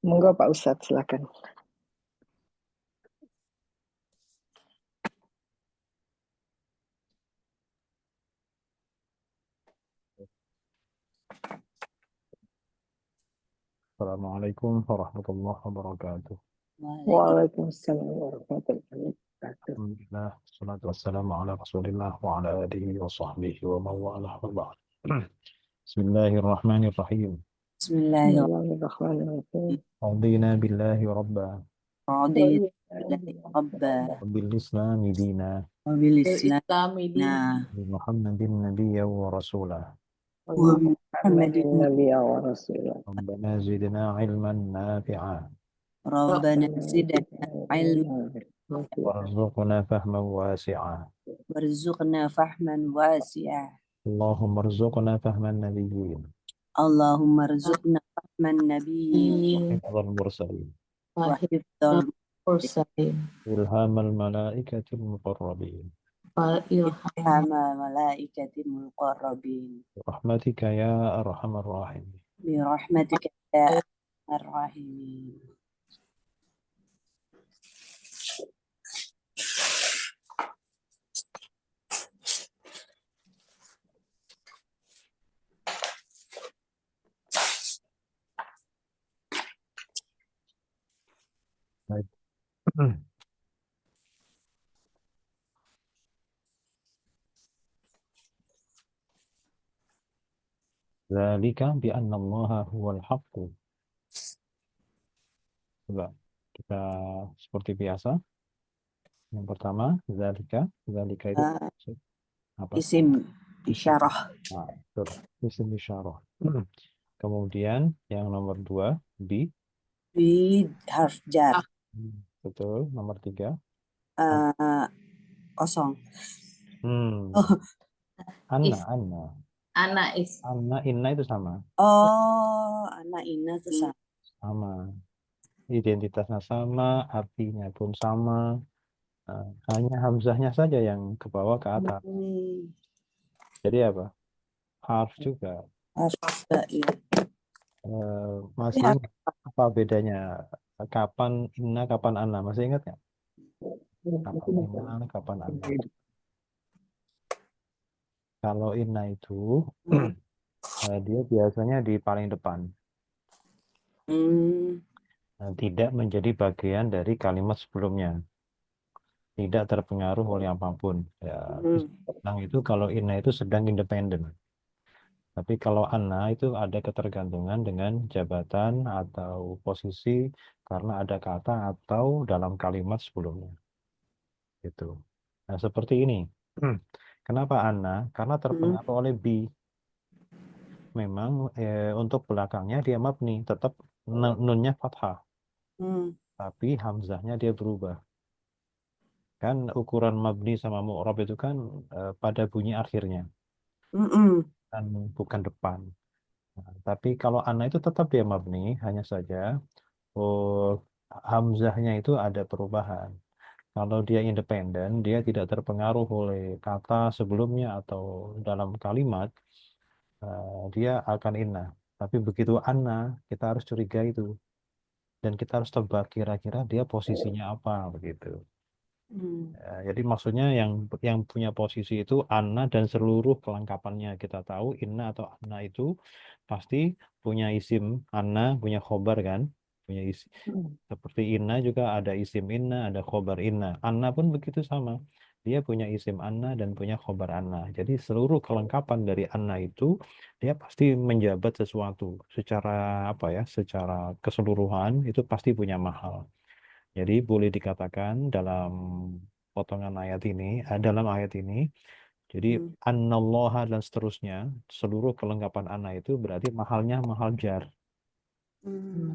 Monggo Pak Ustadz, silakan. Assalamualaikum warahmatullahi wabarakatuh. Waalaikumsalam warahmatullahi wabarakatuh. Alhamdulillah, salatu wassalamu ala rasulillah wa ala alihi wa sahbihi wa mawalah wa ba'd. Bismillahirrahmanirrahim. Bismillahirrahmanirrahim. Radina billahi rabba, رضيت بالله ربا bil islami dina, وبالإسلام دينا bi Muhammadin nabiyya wa rasulah. وبمحمد Nabi wa Rasulullah. Rabbana zidna ilman nafi'a, ربنا زدنا علما warzuqna fahman wasi'a. وارزقنا فهما واسعا Allahumma rzuqna fahman nabiyyin, اللهم ارزقنا فهم النبيين hifdhan mursalin, وحفظ المرسلين ilhamal malaikatil muqarrabin. الإلهام ملائكة المقربين Rahmatika ya arhamar rahimin. برحمتك يا أرحم الراحمين. Baik. Zalika bi anna Allaha huwal haqqu. Coba kita seperti biasa. Yang pertama, zalika itu maksud apa? اسم إشارة Nah, betul. Isim isyarah. Kemudian yang nomor 2 bi. بحرف جار Betul. Nomor 3. kosong. Anna, Is- Anna. Anak Anna, inna itu sama. Oh, anak ini tuh Sama. Identitasnya sama, artinya pun sama. Nah, hanya hamzahnya saja yang ke bawah ke atas. Jadi apa? Harf juga. harus ya. Masih ingat apa bedanya? Kapan inna, kapan anna? Masih ingat nggak? Kapan inna, kapan anna? Kalau inna itu dia biasanya di paling depan. Tidak menjadi bagian dari kalimat sebelumnya. Tidak terpengaruh oleh apapun. Ya, sedang itu kalau inna itu sedang independen. Tapi kalau anna itu ada ketergantungan dengan jabatan atau posisi karena ada kata atau dalam kalimat sebelumnya. Gitu. Nah, seperti ini. Kenapa anna? Karena terpengaruh oleh bi. Memang untuk belakangnya dia mabni, tetap nunnya fathah. Tapi hamzahnya dia berubah. Kan ukuran mabni sama mu'rab itu kan pada bunyi akhirnya. Kan bukan depan. Nah, tapi kalau anna itu tetap dia mabni, hanya saja hamzahnya itu ada perubahan. Kalau dia independen, dia tidak terpengaruh oleh kata sebelumnya atau dalam kalimat, dia akan inna. Tapi begitu anna, kita harus curiga itu. Dan kita harus tebak kira-kira dia posisinya apa, begitu. Jadi maksudnya yang punya posisi itu anna dan seluruh kelengkapannya. Kita tahu inna atau anna itu pasti punya isim anna, punya khobar kan, punya isim. Seperti inna juga ada isim inna, ada khobar inna. Anna pun begitu sama. Dia punya isim anna dan punya khobar anna. Jadi seluruh kelengkapan dari anna itu dia pasti menjabat sesuatu secara apa ya, secara keseluruhan itu pasti punya mahal. Jadi boleh dikatakan dalam potongan ayat ini, dalam ayat ini, jadi annallaha dan seterusnya, seluruh kelengkapan anna itu berarti mahalnya mahal jar.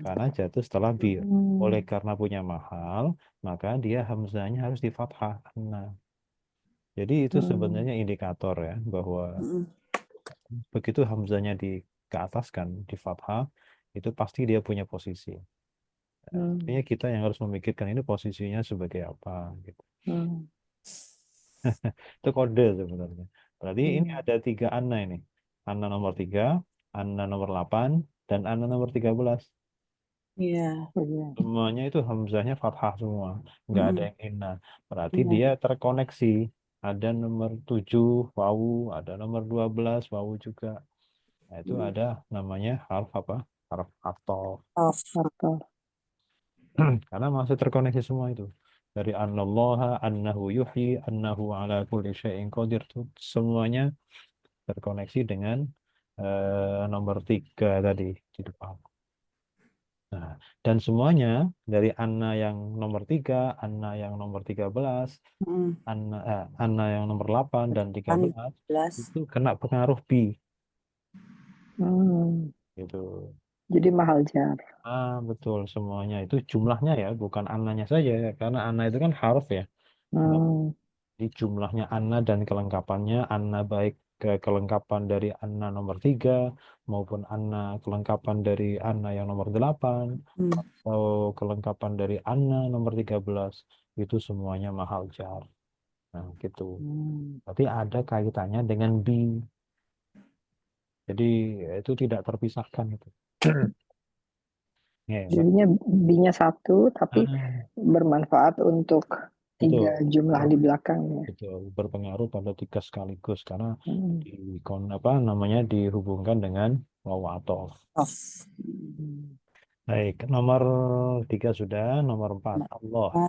Karena jatuh setelah bi. Oleh karena punya mahal, maka dia hamzahnya harus di fathah anna. Jadi itu sebenarnya indikator ya bahwa begitu hamzahnya keataskan di fathah, itu pasti dia punya posisi. Artinya kita yang harus memikirkan ini posisinya sebagai apa gitu. Itu kode sebenarnya. Berarti ini ada 3 anna ini. Anna nomor 3, anna nomor 8, dan anna nomor 13. Iya. Iya. Semuanya itu hamzahnya fathah semua, nggak ada Mm-mm. yang inna. Berarti Iya. dia terkoneksi. Ada nomor 7 wawu, ada nomor 12 wawu juga. Nah, itu Mm. ada namanya harf apa? Harf atau Off. Atau karena masih terkoneksi semua itu. Dari anallaha, annahu yuhyi, annahu ala kulli syai'in qadir tuh semuanya terkoneksi dengan nomor 3 tadi di depan. Nah, dan semuanya dari Anna yang nomor 3, Anna yang nomor 13, Mm. Anna yang nomor 8 dan 13 13. itu kena pengaruh bi hmm, gitu. jadi mahal jar. Betul semuanya itu jumlahnya ya, bukan Annanya saja ya, karena Anna itu kan harf ya. Nah, Hmm, di jumlahnya Anna dan kelengkapannya, Anna baik ke kelengkapan dari Anna nomor 3 maupun Anna kelengkapan dari Anna yang nomor 8 Mm. atau kelengkapan dari Anna nomor 13 itu semuanya mahal jar. Nah, gitu. hmm. Berarti ada kaitannya dengan bi. Jadi itu tidak terpisahkan itu. Ya, Jadinya B-nya 1 tapi ah, bermanfaat untuk 3 betul. jumlah di belakangnya. Betul, berpengaruh pada 3 sekaligus karena Hmm, apa namanya dihubungkan dengan wawu athof. Off. hmm. Baik, nomor 3 sudah, nomor 4 Allah.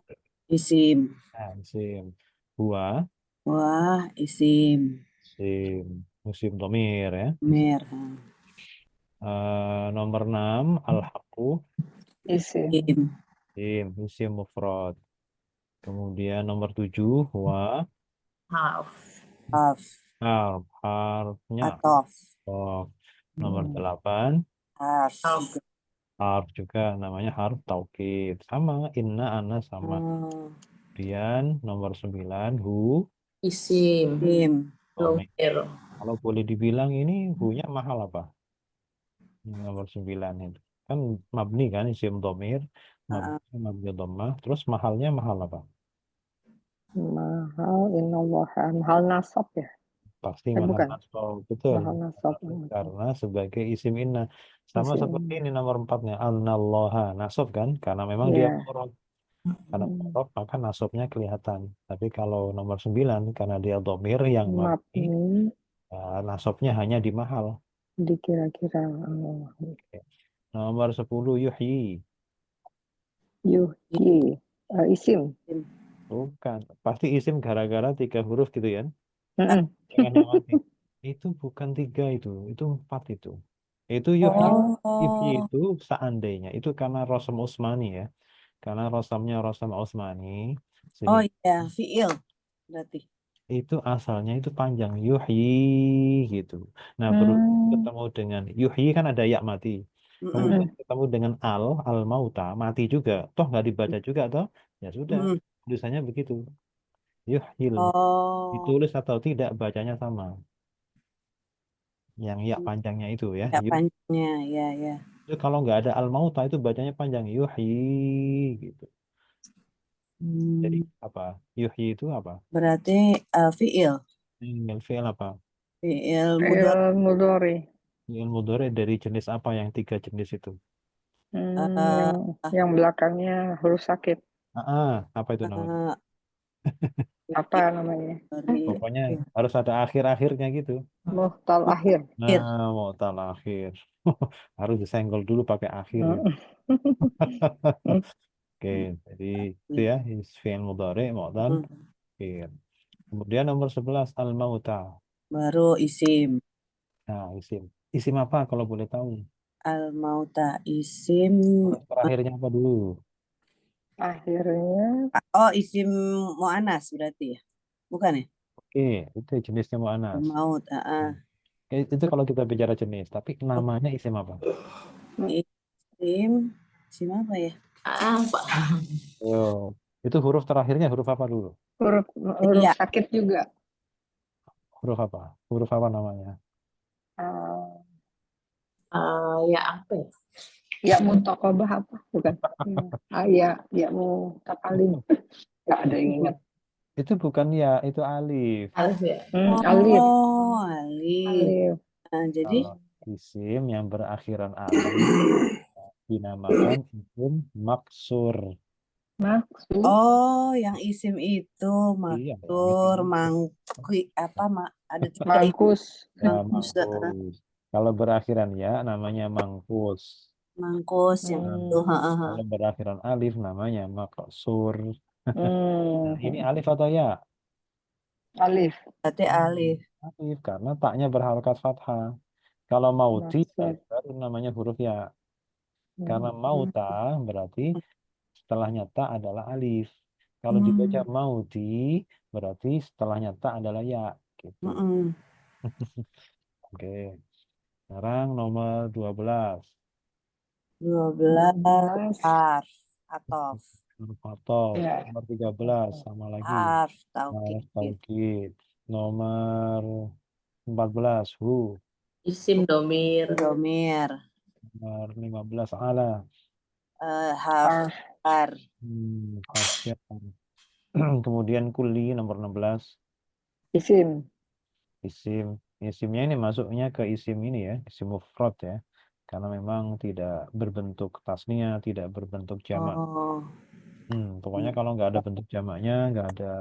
Isim. Nah, isim. Huwa, Wah, isim. isim, musim domir ya. Mer. Nomor 6 al-haqqu, Isim. isim mufrad. Kemudian nomor 7 huwa, Half. Off. harfnya Atof. athof. Nomor Hmm. 8 Harf. Half. harf juga namanya harf taukid. Sama, inna, anna sama. Oh. Kemudian nomor 9 hu, Isim. Isim. domir. Domir. Kalau boleh dibilang ini hunya mahal apa? Ini nomor 9 itu. Kan mabni kan isim domir, mabni dhammah, terus mahalnya mahal apa? Mahal innallaha mahal nasab ya. Pasti mahal Bukan. nasab, betul. Mahal nasab. Karena sebagai isim inna. Sama seperti Isim. ini nomor 4-nya. Annallaha nasab kan? Karena memang dia Ya. mudhaf. Karena Hmm. mudhaf maka nasabnya kelihatan. Tapi kalau nomor 9 karena dia domir yang mabni, Mabni nasabnya hanya di mahal. dikira-kira Nomor 10 yuhyi. yuhyi isim. Bukan. Pasti isim gara-gara 3 huruf gitu ya. Mm-mm. Setengahnya mati. Itu bukan 3 itu. Itu 4 itu. Itu yuhyi. Yuhyi Oh. itu seandainya. Itu karena Rosam Usmani ya. Karena Rosamnya Rosam Usmani. Oh Sehingga iya, fiil berarti. itu asalnya itu panjang. Yuhyi gitu. Nah berhubung Hmm. ketemu dengan yuhyi kan ada ya mati. Mm-mm. Kemudian ketemu dengan al mauta mati juga. Toh nggak dibaca juga toh. Ya sudah. Mm-mm. Tulisannya begitu. Yuhyil. Oh, Ditulis atau tidak bacanya sama. Yang ya panjangnya itu ya. ya panjangnya, ya ya. Itu kalau nggak ada al-mauta itu bacanya panjang. Yuhyi gitu. Jadi Hmm, apa? Yuhyi itu apa? berarti fiil, Fi'il apa? fiil Fi'il mudhari. mudhari. Fi'il mudhari dari jenis apa yang 3 jenis itu? Eh, Yang belakangnya huruf sakit. Apa itu namanya? eh, Apa namanya? dari Pokoknya harus ada akhir-akhirnya gitu. Muhtal akhir. akhir. Nah, mau tal akhir. Harus disenggol dulu pakai akhir gitu. Oke, jadi itu ya, fi'il mudhari, mu'tal, akhir. Kemudian nomor 11 al-mauta. Baru isim. Nah, isim. Isim apa kalau boleh tahu? Al mauta isim. Huruf terakhirnya apa dulu? Akhirnya Oh, isim mu'anas berarti ya. Bukan ya? Oke, itu jenisnya mu'annas. Maut. Itu kalau kita bicara jenis, tapi namanya isim apa? Isim. Isim apa ya? Apa? Yo, itu huruf terakhirnya huruf apa dulu? huruf Iya. sakit juga. Huruf apa? Huruf apa namanya? Ah, Ya apa ya? ya mutaqabah apa? Bukan. Ya mutakalim. Nggak ada yang ingat. Itu bukan ya, itu alif. Alif ya? Alif. Oh, alif. Alif. Nah, jadi Kalau isim yang berakhiran alif dinamakan isim maksur. Maksud. Oh, yang isim itu Iya, maktur, isim mangki, ada 3 itu. Mangkus. ya, Mangkus, mangkus. Kalau berakhiran ya namanya mangkus. mangkus yang itu. Hmm. Kalau berakhiran alif namanya maksur. Nah, ini Hmm. alif atau ya? Alif. Berarti alif. Alif karena taknya berharokat fathah. Kalau mauti Maksud. baru namanya huruf ya. Karena Hmm. mauta berarti setelahnya ta adalah alif. Kalau dibaca mauti berarti setelahnya ta adalah ya. Gitu. Mm-mm. Oke. Sekarang nomor 12. 12 12. harf atof. Atof. Ya. Nomor 13 sama lagi. Harf Harf taukid. taukid. Nomor 14 hu. Isim domir. Domir. Nomor 15 ala. Harf Harf. jar. Khasya. Kemudian kuli nomor 16 Isim. isim. Isimnya ini masuknya ke isim ini ya, isim mufrad ya. Karena memang tidak berbentuk tasniah, tidak berbentuk jamak. Oh. Pokoknya kalau nggak ada bentuk jamaknya, nggak ada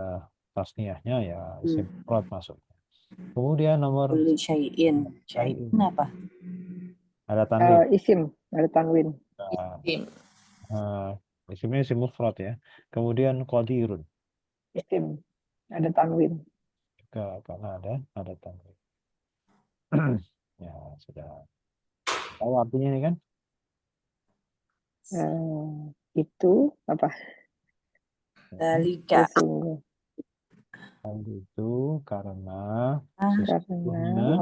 tasniahnya ya isim mufrad masuk. Kemudian nomor Kulli syai'in. syai'in. Syai'in apa? Ada tanwin. Isim. Ada tanwin. Nah, Isim. isimnya isim mufrad ya. Kemudian qadirun. Isim. Ada tanwin. Juga karena ada tanwin. Ya, sudah tahu artinya ini kan? Itu apa? Dalika. Sesungguh. Hal itu karena Karena sesungguhnya.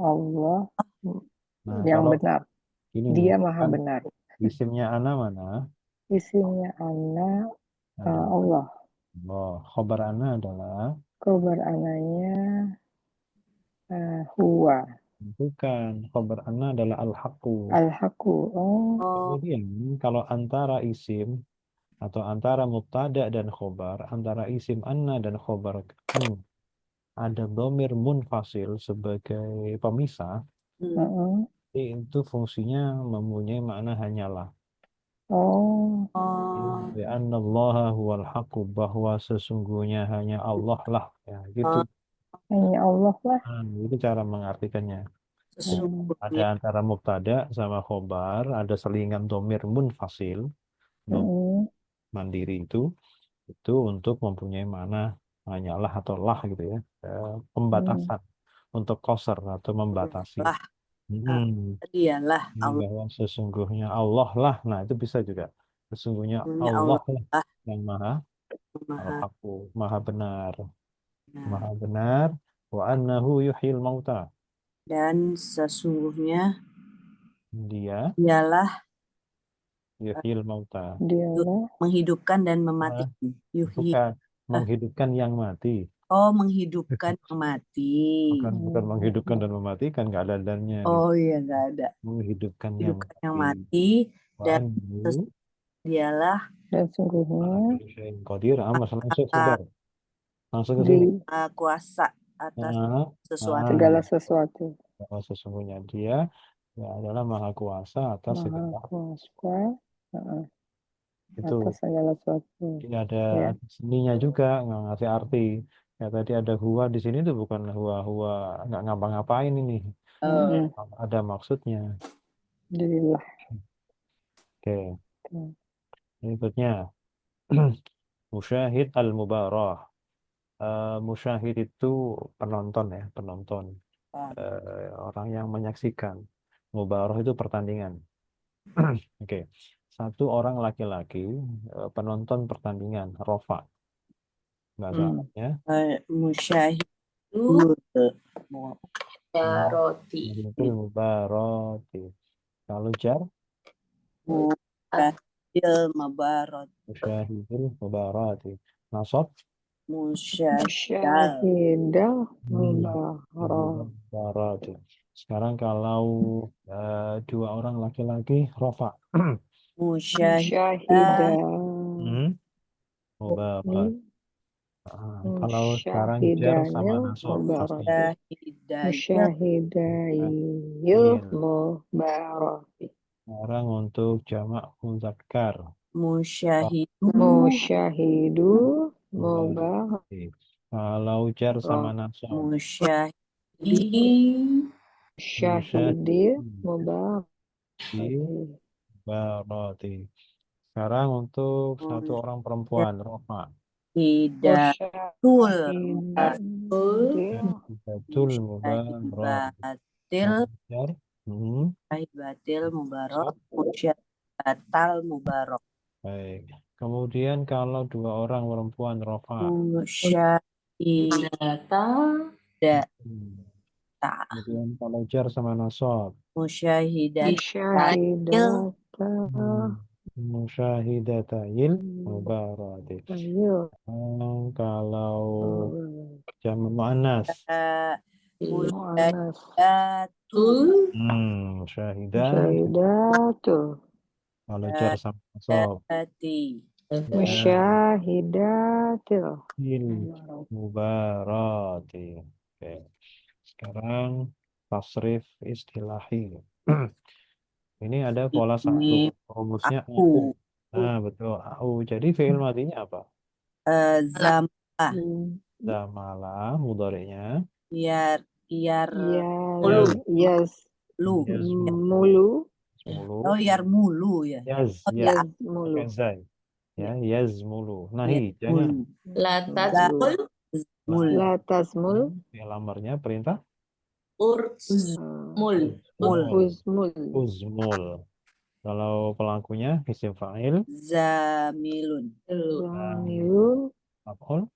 Allah Nah, yang kalau benar. ini nih, Dia maha kan benar. isimnya ana mana? Isimnya anak Adalah Allah. Allah. Khobar ana adalah Khobar ananya huwa. bukan. Khobar ana adalah al-haqqu. Al-haqqu. Oh. Kemudian kalau antara isim atau antara mubtada dan khobar, antara isim anna dan khobar an ada dhamir munfasil sebagai pemisah, itu fungsinya mempunyai makna hanyalah. Oh. Li'annallaha huwal haqqu, bahwa sesungguhnya hanya Allah lah ya gitu. Hanya Allah lah. Itu cara mengartikannya. Jadi, ada Sesungguhnya. antara mubtada sama khobar, ada selingan domir munfasil, mandiri itu untuk mempunyai makna hanyalah atau lah gitu ya, pembatasan untuk qasar atau membatasi. Lah. Dialah Allah. Bahwa sesungguhnya Allah lah, nah itu bisa juga. Sesungguhnya Allah lah yang maha al-haqqu, maha benar. Maha benar. Wa annahu yuhyil mauta. Dan sesungguhnya Dia dialah yuhyil mauta. Dialah menghidupkan dan mematikan. Yuhyi. Bukan menghidupkan yang mati. Oh, menghidupkan yang mati. Bukan menghidupkan dan mematikan, nggak ada dannya. Oh iya, nggak ada. Menghidupkan yang Menghidupkan yang mati. mati Wa dan annahu dialah dan sungguhnya qadir. Langsung saudara. Langsung ke di sini. kuasa atas sesuatu. segala sesuatu. Bahwa sesungguhnya dia ya adalah maha kuasa atas Maha segala kuasa itu. atas segala sesuatu. Jadi ada Ya. seninya juga nggak ngasih arti. Ya tadi ada huwa di sini tuh bukan huwa nggak ngapa-ngapain ini. Ada maksudnya. Alhamdulillah. Oke. Berikutnya musyahid al-mubarah. Musyahid itu penonton ya, penonton. Orang yang menyaksikan. Mubarah itu pertandingan. Oke. Satu orang laki-laki penonton pertandingan rofa. Bahasa Arabnya Musyahidu Ya roti. mubarati. Kalau jar musyahidil mabarot. musyahidul mubarati. Nasab Musyahidah mubarati. Sekarang kalau dua orang laki-laki rofa. musyahidah Mubarat. Kalau sekarang jar sama nasab pasti musyahidayil mubarak. Sekarang untuk jamak muzakkar. Musyahidu. Musyahidu. Mubarak. Kalau jar sama nasab. Musyahidi. Syahidi. Mubarak. Berarti. Sekarang untuk satu orang perempuan, Rofa. Hidatul. Betul mubarak. Musyahibatil. Jar. Musyahibatil mubarak. Musyahibatal mubarak. Baik. Kemudian kalau dua orang perempuan, Rofa. Musyahidata. Kemudian kalau jar sama nasab. Musyahidatil. Musyahidata. Musyahidatayil mubarati. Kalau jamak muannas. Mu'annas. Musyahidatul. Musyahidah. Musyahidatu. Kalau jar sama nasab. Musyahidatil. Mubarati. Oke. Sekarang tasrif istilahi. Ini ada pola satu. Rumusnya Aku. Nah, betul. Au. Jadi fi'il madinya apa? Zamlah. Zamala mudhari'nya. Yar. Yes. Lu. Mulu. Oh, yarmulu ya. Yazmulu. Pakai zai. Ya, yazmulu. Nahi, jangan. Latasmul. La tasmul. Fi'il amarnya perintah Ursmul. Uzmul. uzmul. Kalau pelakunya isim fa'il Zamilun. Zamilun. maf'ul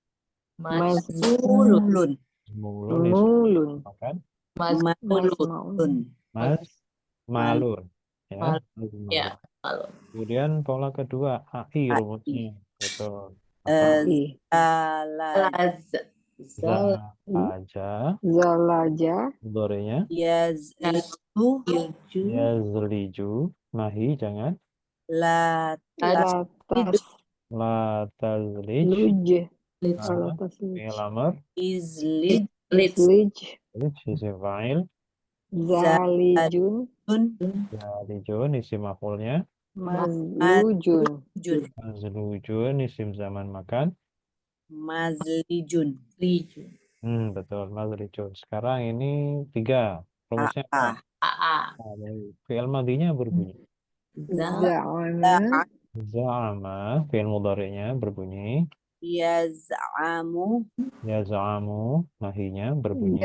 Mazmulun. mulun isim Mulun. makan Masmaun. mas malun ya Malun. Ya. Malun. Kemudian pola kedua ai rumusnya betul I. aja Zalaja. mudhari'nya Yazlitu. yazliju nahi jangan Latas. la tazlij Luj. nah, Latas luj. fi'il amr Izlid. Lij. isim fa'il Zalijun. zalijun isim maf'ulnya Mazlujun. mazlujun isim zaman makan Mazlijun. betul mazlijun. Sekarang ini 3 rumusnya apa? Fi'il madinya berbunyi Za'ama. za'ama fi'il mudhari'nya berbunyi Yaz'amu. yaz'amu nahinya berbunyi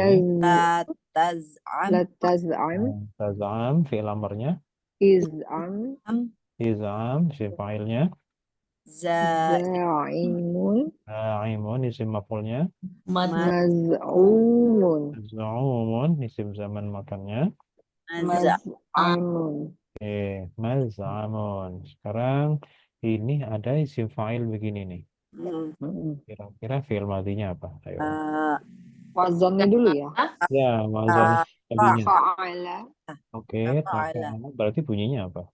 Taz'am. Lataz'am. taz'am fi'il amarnya Iz'am. iz'am isim fa'ilnya Za'imun. aimun isim maf'ulnya Maz'umun. za'umun isim zaman makannya Maz'amun. maz'amun. Sekarang ini ada isim fa'il begini nih. Kira-kira fi'il madinya apa? Ayo. Wazannya dulu ya. Ya, wazan tadinya. Fa'ala. Oke, tafa'ala berarti bunyinya apa?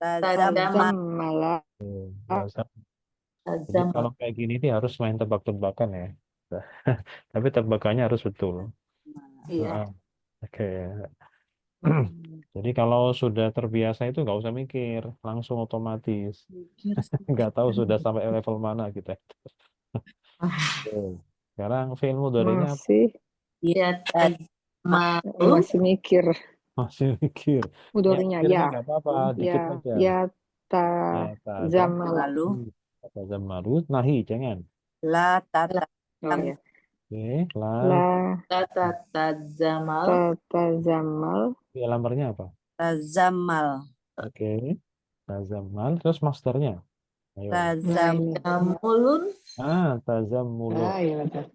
Zammala. Wazan. Jadi kalau kayak gini nih harus main tebak-tebakan ya. Tapi tebakannya harus betul. Iya. Oke. Jadi kalau sudah terbiasa itu nggak usah mikir, langsung otomatis. Nggak tahu sudah sampai level mana kita. Oke. Sekarang fi'il mudhari'nya apa? Masih mikir. Masih mikir. Mudhari'nya Mikirnya ya. nggak apa-apa, dikit aja. Ya ta Ya, zammalu. Zammalu, nahi, jangan. La tata. Oh ya. Oke, La Tatazzamal. tatazammal. fi'il amarnya apa? Tazammal. Oke, tazammal, terus masternya. Ayo. Tazammulun. Tazammulu. Iya betul.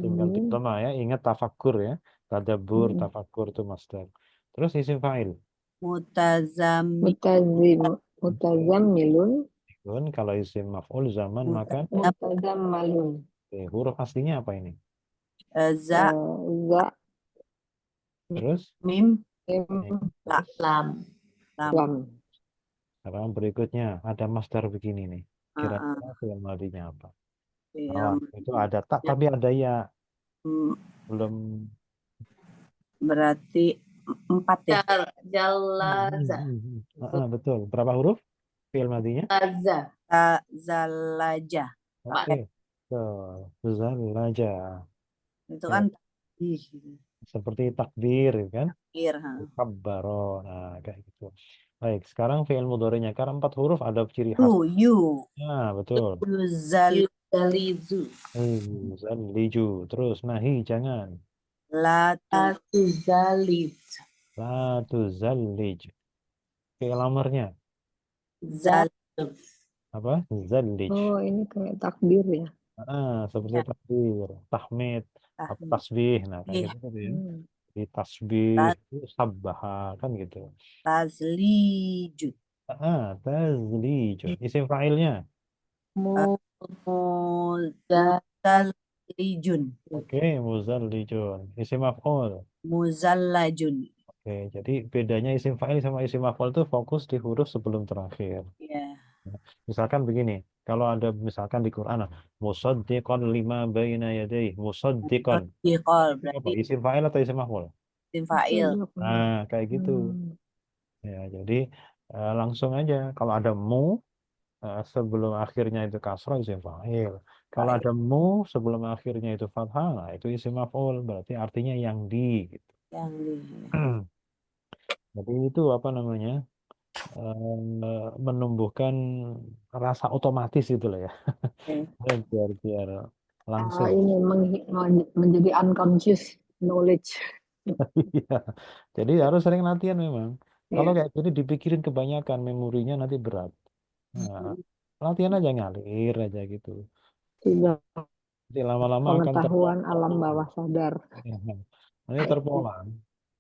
Tinggal diploma ya, ingat tafakur ya. Tadabbur, tafakur itu master. Terus isim fa'il. Mutazammilun. Kalau isim maf'ul zaman makan. Mutazammalun. Oke, huruf aslinya apa ini? Za. Za. Terus? Mim. Lam. Lam. Sekarang berikutnya ada master begini nih. Kira-kira fi'il madinya apa? Itu ada tak tapi ada ya. Belum. Berarti 4 ya. Jalaza. Betul. Berapa huruf fi'il madinya? Laza. Zalaja. Oke. Betul. Zalaja. Itu Ya, kan takbir. seperti takbir kan? Takbir, ha. Kabbaro. Nah, kayak gitu. Baik, sekarang fi'il mudhari'nya karena 4 huruf ada ciri khas. Yu. Nah, betul. Yuzal. Yuzalizu. Liju. Terus nahi jangan. Latu. Atuzaliz. La tuzallij. Fi'il amarnya Zal. apa? Zallij. Oh, ini kayak takbir ya. Seperti Ya. takbir, tahmid, apa Tahmid. tasbih. Nah, kayak Iya. gitu tuh ya. Hmm. Di tasbih, itu sabbaha kan gitu. Tazliju. Tazlij. Isim fa'ilnya. Muzalijun. Oke, muzallijun. Isim maf'ul. Muzallajun. Oke, jadi bedanya isim fa'il sama isim maf'ul itu fokus di huruf sebelum terakhir. Ya. Misalkan begini, kalau ada misalkan di Quran, musaddiqan lima baina yadayhi, musaddiqan. Iqol Apa? berarti Isim fa'il atau isim maf'ul? isim fa'il. Nah, kayak gitu. Hmm. Ya, jadi langsung aja. Kalau ada mu sebelum akhirnya itu kasrah isim fa'il. Kalau ada mu sebelum akhirnya itu fathah, nah itu isim maf'ul. Berarti artinya yang di. Gitu. Yang di Jadi itu apa namanya? Menumbuhkan rasa otomatis gitu lah ya. Biar langsung. Ini menjadi unconscious knowledge. Iya. Jadi harus sering latihan memang. Kalau Ya, kayak gini dipikirin kebanyakan, memorinya nanti berat. Nah, latihan aja ngalir aja gitu. sudah Nanti lama-lama akan pengetahuan alam bawah sadar. nanti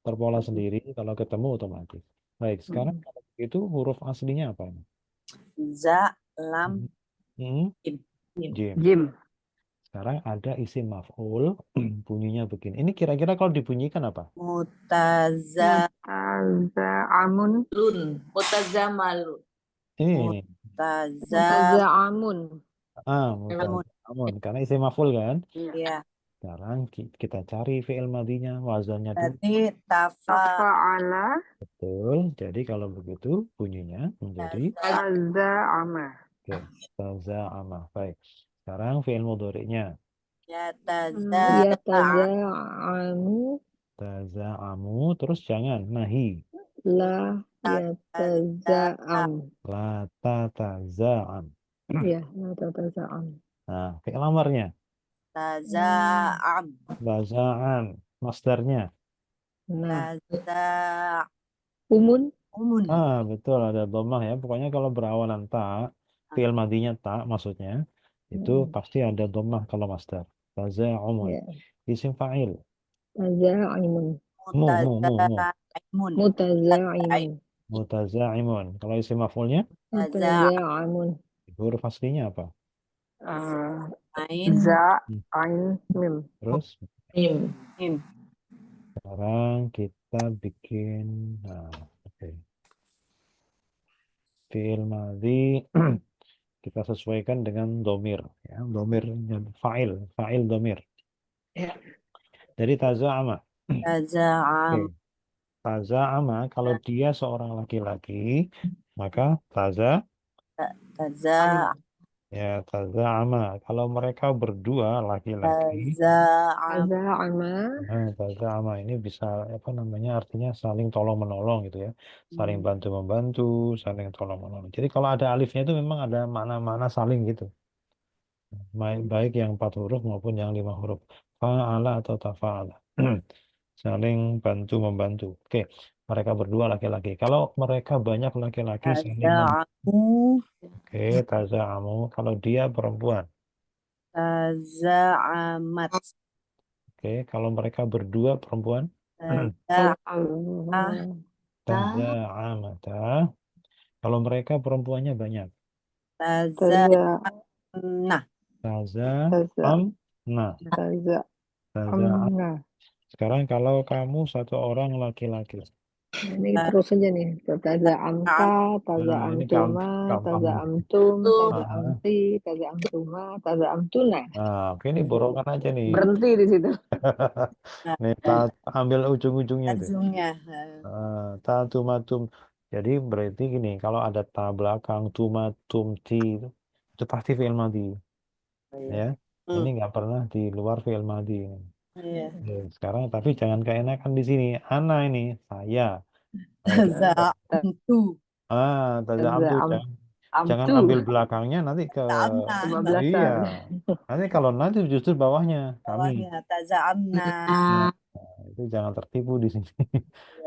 terpola sendiri kalau ketemu otomatis. Baik, sekarang kalau itu huruf aslinya apa ini? za, lam, Hmm, Jim. Jim. Jim. Sekarang ada isim maf'ul bunyinya begini. Ini kira-kira kalau dibunyikan apa? Mutaza, Mutaza'amun. Mutazamalun. Ini. mutaza, Mutaza'amun. Mutaza'amun. Karena isim maf'ul kan? ya. Sekarang kita cari fi'il madinya, wazannya dulu. Berarti tafa, Tafa'ala. Betul. Jadi kalau begitu bunyinya menjadi Taza'ama. oke, taza'ama. Baik. Sekarang fi'il mudhari'nya. yataza, Yataza'amu. Taza'amu. Terus jangan nahi. La yataza'am. La tataza'am. Ya, la tataza'am. Nah, fi'il amarnya. taza'am, Taza'an. Masdarnya. Nah, taza'umun. umun. Betul ada dhammah ya. Pokoknya kalau berawalan ta, fi'il madinya ta maksudnya, itu pasti ada dhammah kalau masdar. Taza'umun. Ya, Isim fa'il. taza'imun. Mu. Mutaza'imun. Mutaza'imun. Mutaza'imun. Kalau isim maf'ulnya, Mutaza'amun. huruf aslinya apa? Ain, Za, ain, mim. Terus Mim. mim. sekarang kita bikin, oke. Fi'il madhi kita sesuaikan dengan domir, ya. Domirnya fa'il domir. Ya. Jadi taza'ama. Taza'am, Oke. Taza'ama kalau dia seorang laki-laki, maka taza'am, ya taza'ama. Kalau mereka berdua laki-laki, taza'am, Taza'ama. taza'ama ini bisa apa namanya artinya saling tolong menolong gitu ya, saling bantu membantu, saling tolong menolong. Jadi kalau ada alifnya itu memang ada makna-makna saling gitu, baik yang 4 huruf maupun yang 5 huruf. Fa'ala atau tafa'ala. Saling bantu membantu. Oke, mereka berdua laki-laki. Kalau mereka banyak laki-laki saling taza'amu, oke, taza'amu. Kalau dia perempuan. taza'amat, Oke, kalau mereka berdua perempuan. taza'ah, Taza'amata. Kalau mereka perempuannya banyak. taza'amnah, Taza'amna. Taza'am. Taza'amna. Sekarang kalau kamu satu orang laki-laki. Ini terus aja nih. Taza'amta, Nah, ini kaum taza'amtuma, kaum kamu. taza'amtum, Tuh. taza'amti, taza'amtuma, taza'amtuna. Nah, oke ini borongan aja nih. Berhenti di situ. Nih, ambil ujung-ujungnya itu. Zoomnya. Tumatum. Jadi berarti gini, kalau ada ta belakang, tumatum, ti, itu pasti fi'il madhi. Ya, ini nggak pernah di luar fi'il madhi. Iya. Oke, sekarang tapi jangan keenakan di sini. Ana ini, saya. Taza'amtu. Taza'amtu. Jangan Amtu. ambil belakangnya nanti ke Taza'amna. iya. 15-an. Nanti kalau nanti justru bawahnya kami. Bawahnya taza'amna. Nah, Itu jangan tertipu di sini.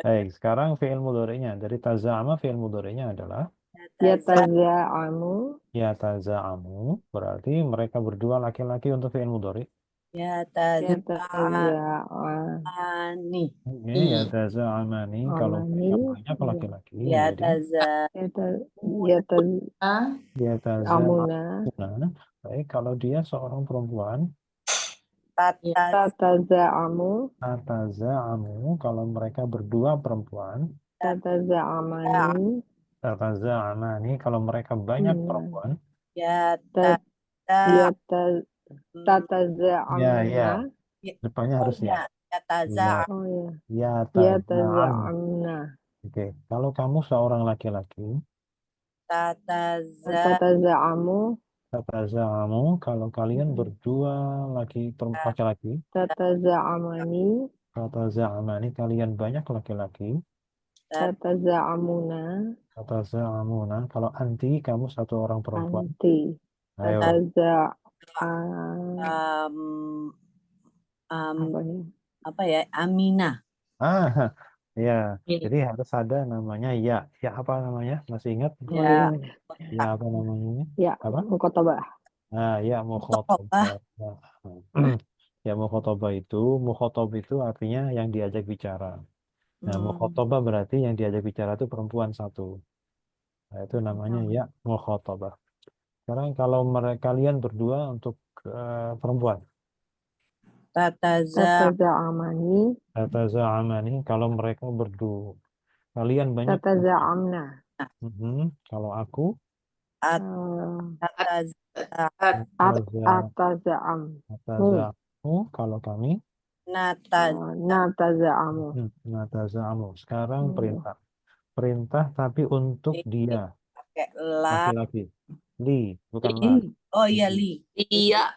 Baik, sekarang fi'il mudhari'nya dari taza'ama fi'il mudhari'nya adalah Yataza'amu. yataza'amu, berarti mereka berdua laki-laki untuk fi'il mudhari'. Yataza'ani. Yataza'amani. Oke, yataza'amani kalau mereka banyak laki-laki menjadi Yataza'amuna. yataza'amuna. Baik, kalau dia seorang perempuan, Tataza'amu. tataza'amu, kalau mereka berdua perempuan, Tataza'amani. tataza'amani, kalau mereka banyak perempuan, Yata- ya, ya, Tataza'amna. depannya harus ya. Yataza'am. Oh ya. Yataza'am. Yataza'amna. Oke, kalau kamu seorang laki-laki, Tataza'amu. tataza'amu, kalau kalian berdua laki-laki, Tataza'amani. tataza'amani, kalian banyak laki-laki, Tataza'amuna. tataza'amuna, kalau anti, kamu satu orang perempuan. Anti. Ayo. Um, Apa ya? apa ya? Aminah. Ya, jadi harus ada namanya ya. Ya apa namanya? Masih ingat? Oh ya. Ya apa namanya? Ya. Apa? Mukhotabah. Ya mukhotobah. Ya mukhotob itu artinya yang diajak bicara. Nah, mukhotobah berarti yang diajak bicara itu perempuan satu. Nah, itu namanya ya mukhotobah. Sekarang kalau kalian berdua untuk perempuan, Tataza'amani. tataza'amani, kalau mereka berdua, kalian banyak. Tataza'amna. Kalau aku, Ataza'am. tataza'amu, kalau kami, Nataza'amu. nataza'amu. Sekarang perintah. Perintah tapi untuk dia, pakai la. laki-laki. Li, bukan la. Oh iya li. iya.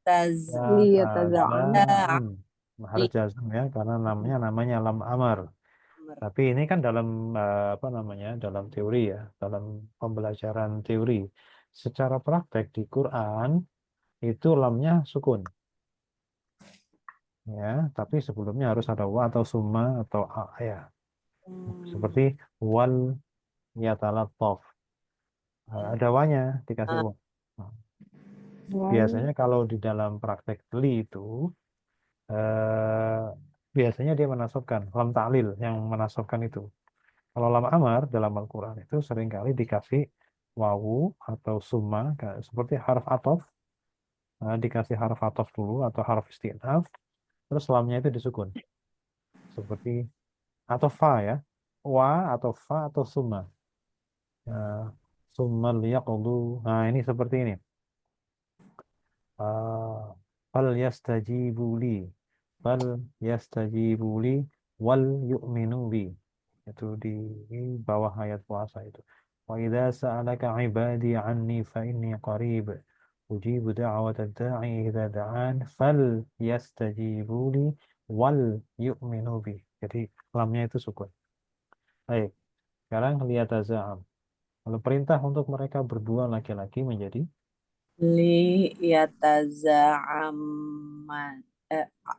Liyataza'am. Harus jazm ya, karena namanya lam amar. Tapi ini kan dalam apa namanya, dalam teori ya, dalam pembelajaran teori. Secara praktek di Quran itu lamnya sukun. Ya, tapi sebelumnya harus ada wa atau summa atau a ya. Seperti wal yatalattaf. Ada wanya dikasih wa. Nah, biasanya kalau di dalam praktek li itu biasanya dia menasabkan lam ta'lil yang menasabkan itu. Kalau lam amar dalam Al-Quran itu seringkali dikasih wawu atau summa seperti harf atof, dikasih harf atof dulu atau harf istinaf, terus lamnya itu disukun seperti atau fa ya, wa atau fa atau summa. Summa liyaqdu. Nah, ini seperti ini. Fal yastajibu li. Fal yastajibu li wal yu'minu bi. Itu di bawah ayat puasa itu. Wa idza sa'alaka 'ibadi 'anni fa inni qarib. Ujibu da'wata da'i idza da'an fal yastajibu li wal yu'minu bi. Jadi lamnya itu sukun. Baik. Sekarang lihat azam. Kalau perintah untuk mereka berdua laki-laki menjadi Li yataza'aman.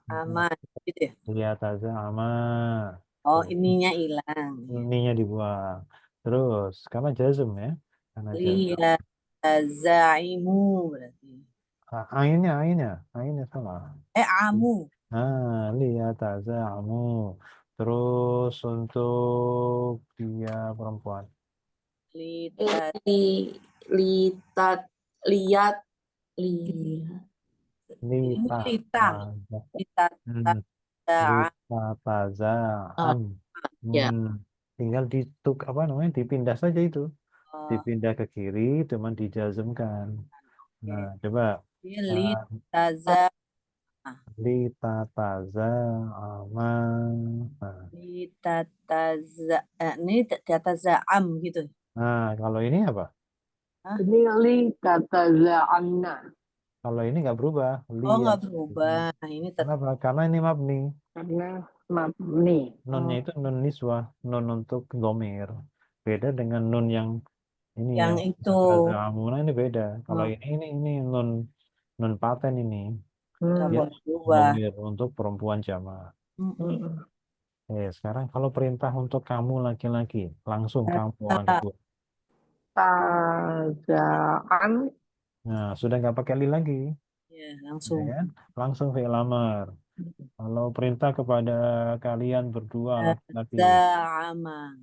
Aman gitu ya. lihat azama. Oh, ininya hilang. Ininya dibuang. Terus karena jazm ya. Karena Li jazm. yataza'imu berarti. Ainnya salah. Amu. Lihat azamu. Terus untuk dia perempuan. Litat. Lihat. Lihat. Lita. Litat. Hmm. tataza'am. ya. Tinggal apa namanya, dipindah saja itu. Oh, Dipindah ke kiri, cuman dijazmkan. Nah, oke. coba. Ini Ah, litaza, Litataza'ama. Nah, ini tataza'am gitu. kalau ini apa? Hah? Ini li tataza'anna. Kalau ini nggak berubah. Oh, Liya. nggak berubah. Ini tetap. Kenapa? Karena ini mabni. Karena mabni. Nunnya Oh, itu nun niswah, nun untuk domir. Beda dengan nun yang ini yang yang itu. tataza'amuna, ini beda. Kalau Oh, ini nun nun paten ini. nggak Dia boleh berubah. domir untuk perempuan jamaah. Mm-mm. Sekarang kalau perintah untuk kamu laki-laki, langsung kamu orang kedua. Taza'an. Nah, sudah nggak pakai li lagi, Ya, ya langsung. kan? Langsung fi'il amar. Kalau perintah kepada kalian berdua laki-laki, Taza'ama.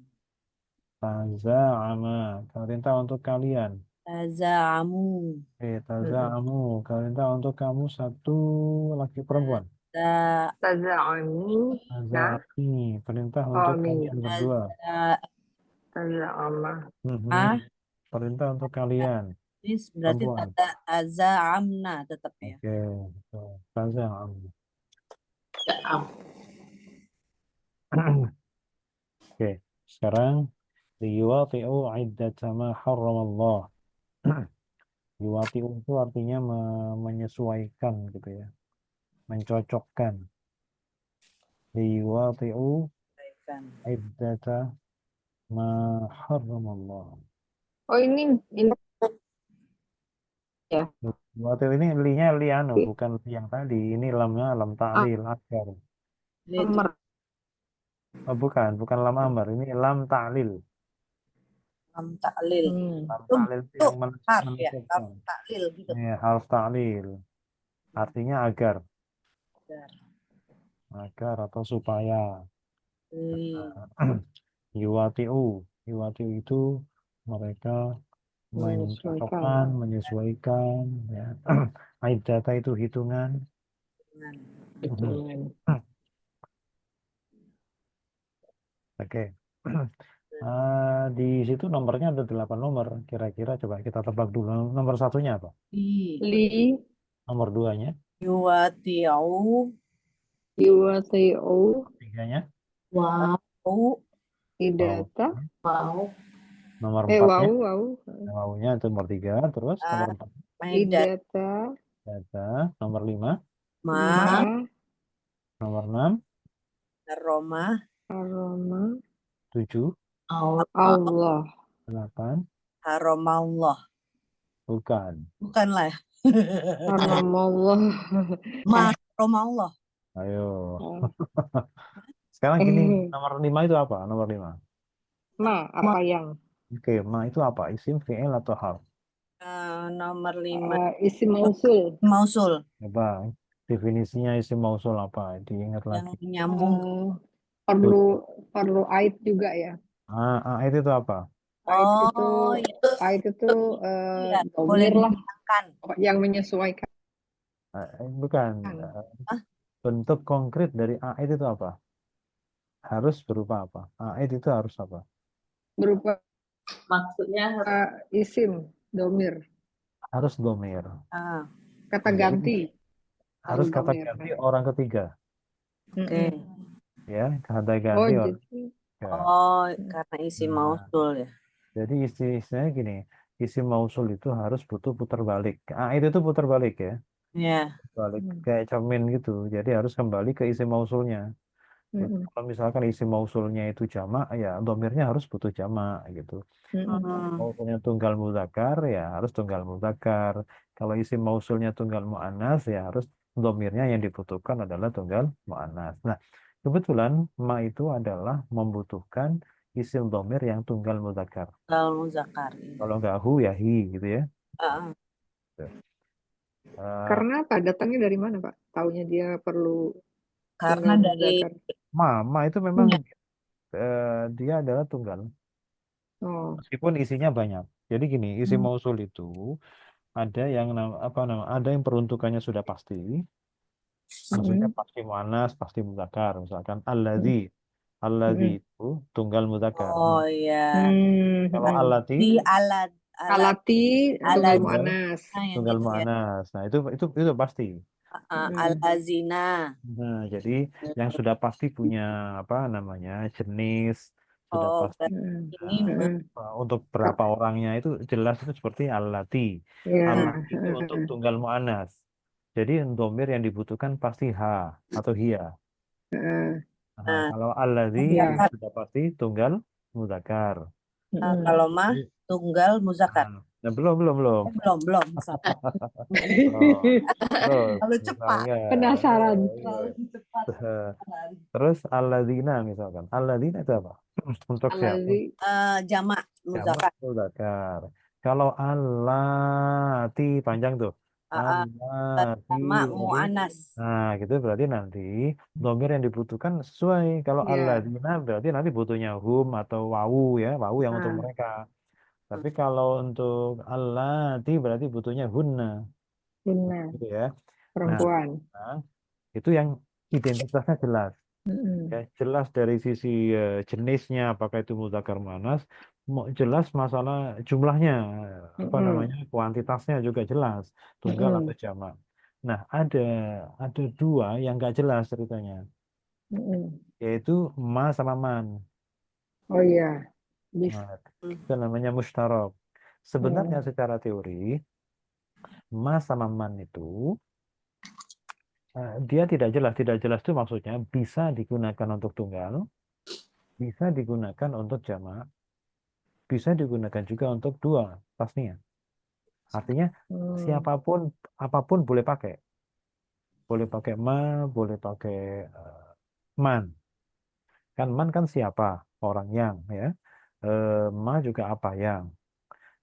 taza'ama. Perintah untuk kalian. Taza'amu. Taza'amu. Perintah untuk kamu satu laki perempuan. Ta- Taza'ani. Nah, Taza'ami. Perintah oh untuk ini. kalian berdua. Taza'ama. Ah, Perintah untuk kalian ini berarti perempuan. taza'amna tetap ya. Oke, taza'amu. Oke, sekarang liyuwati'u iddata ma harramallah. Yuwati'u itu artinya menyesuaikan gitu ya, mencocokkan. Liyuwati'u Kan. iddata ma harramallah. Oh ini ya. Yuwati'u ini linya li anu, bukan li yang tadi. Ini lamnya lam ta'lil akbar. Ini itu Amr. Oh, bukan lam amr. Ini lam ta'lil. lam taklil. Lam Itu ta'lil itu bentuk yang harf ya, harf menentukan. taklil gitu. Ini harf ta'lil. Artinya agar, atau supaya. Yuwatiu, yuwatiu itu mereka Menyesuaikan. mencocokkan, menyesuaikan, ya. Data itu hitungan. Hitungan. Oke. Di situ nomornya ada 8 nomor. Kira-kira coba kita tebak dulu. Nomor satunya apa? Li Nomor duanya? Yuwati'u yuwati'u Tiganya? Wow, Wow. idata. wow. Nomor empatnya? Wow. Wawunya itu nomor 3. Terus nomor 4. Maidat Idata. Data. Nomor 5. ma Ma. Nomor 6. Roma Aroma. 7. Allah. 8. haromallah. Bukan. Bukanlah ya. Haromallah. Ma haromallah. Ayo. Sekarang gini, nomor 5 itu apa? Nomor 5. Ma, apa yang? Oke, ma itu apa? Isim, fi'il, atau hal? Nomor 5 Isim mausul. mausul Coba definisinya isim mausul apa? Diingat yang lagi. menyambung. Perlu ait juga ya. Itu apa? Ait itu Oh, iya, boleh domir lah dihilangkan. yang menyesuaikan. Bukan. Hah? Bentuk konkret dari ait itu apa? Harus berupa apa? Ait itu harus apa? Berupa Maksudnya isim domir. Harus domir. Kata Jadi, ganti. harus kata domir. ganti orang ketiga. Oke. Ya, kata Oh, ganti orang jadi ketiga. Oh, karena isi Nah, mausul ya. Jadi istilahnya gini, isim mausul itu harus butuh putar balik. Ait itu putar balik ya. Ya. Balik kayak cermin gitu. Jadi harus kembali ke isim mausulnya. Kalau misalkan isim mausulnya itu jamak, ya domirnya harus butuh jamak gitu. Mausulnya tunggal mudzakkar, ya harus tunggal mudzakkar. Kalau isim mausulnya tunggal muannas, ya harus domirnya yang dibutuhkan adalah tunggal muannas. Nah, kebetulan ma itu adalah membutuhkan isim domir yang tunggal mudzakkar. Kalau muzakkar. Kalau nggak hu ya hi gitu ya. karena apa? Datangnya dari mana, Pak? Taunya dia perlu Karena tunggal dari mudzakkar. Ma itu memang dia adalah tunggal. Oh. Meskipun isinya banyak. Jadi gini, isim mausul itu ada yang ada yang peruntukannya sudah pasti, Maksudnya Mm-mm. pasti muannas, pasti mudzakkar. Misalkan Mm-mm. alladzi Mm-mm. itu tunggal mudzakkar. Oh ya. Kalau Mm-mm. allati Di alat alat Alati tunggal alat tunggal muannas. yang tunggal itu ya. muannas. Nah, itu pasti. Mm-mm. Alazina. Nah, jadi yang sudah pasti punya apa namanya jenis, sudah Oh, pasti berarti Mm-mm. ini Mm-mm. untuk berapa orangnya itu jelas itu seperti allati. Ya. Allati itu untuk Mm-mm. tunggal muannas. Jadi domir yang dibutuhkan pasti ha atau hia. Mm-mm. Nah, nah, kalau alladzi Ya. sudah pasti tunggal mudzakkar. Mm-mm. kalau mah Jadi, tunggal muzakkar. nah, belum. Belum. Sorry. Oh, terus Terlalu cepat. misalnya, Penasaran. iya. Terlalu cepat. Terus alladzina misalkan. Alladzina itu apa? Untuk siapa? Alazi. Jamak Jamak muzakkar. mudzakkar. Kalau allati panjang tuh. Allati. Jamak Jadi, muannas. nah gitu berarti nanti domir yang dibutuhkan sesuai. Kalau Ya. alladzina berarti nanti butuhnya hum atau wawu ya. Wawu yang untuk Ah, mereka. Tapi kalau untuk allati berarti butuhnya hunna. benar. Gitu ya. Nah, Perempuan. nah, itu yang identitasnya jelas. Ya, Mm-mm. jelas dari sisi jenisnya apakah itu mudzakkar muannats, jelas masalah jumlahnya, apa Mm-mm. namanya kuantitasnya juga jelas, tunggal atau Mm-mm. jamak. Nah, ada dua yang nggak jelas ceritanya, Mm-mm. yaitu ma sama man. Oh iya. Bis. Nah, itu namanya musytarok. Sebenarnya Mm. secara teori ma sama man itu dia tidak jelas. Tidak jelas itu maksudnya bisa digunakan untuk tunggal, bisa digunakan untuk jamak, bisa digunakan juga untuk dua tasnya. Artinya Mm. siapapun, apapun boleh pakai. Boleh pakai ma, boleh pakai man. Kan man kan siapa? Orang yang ya. Ma juga apa yang.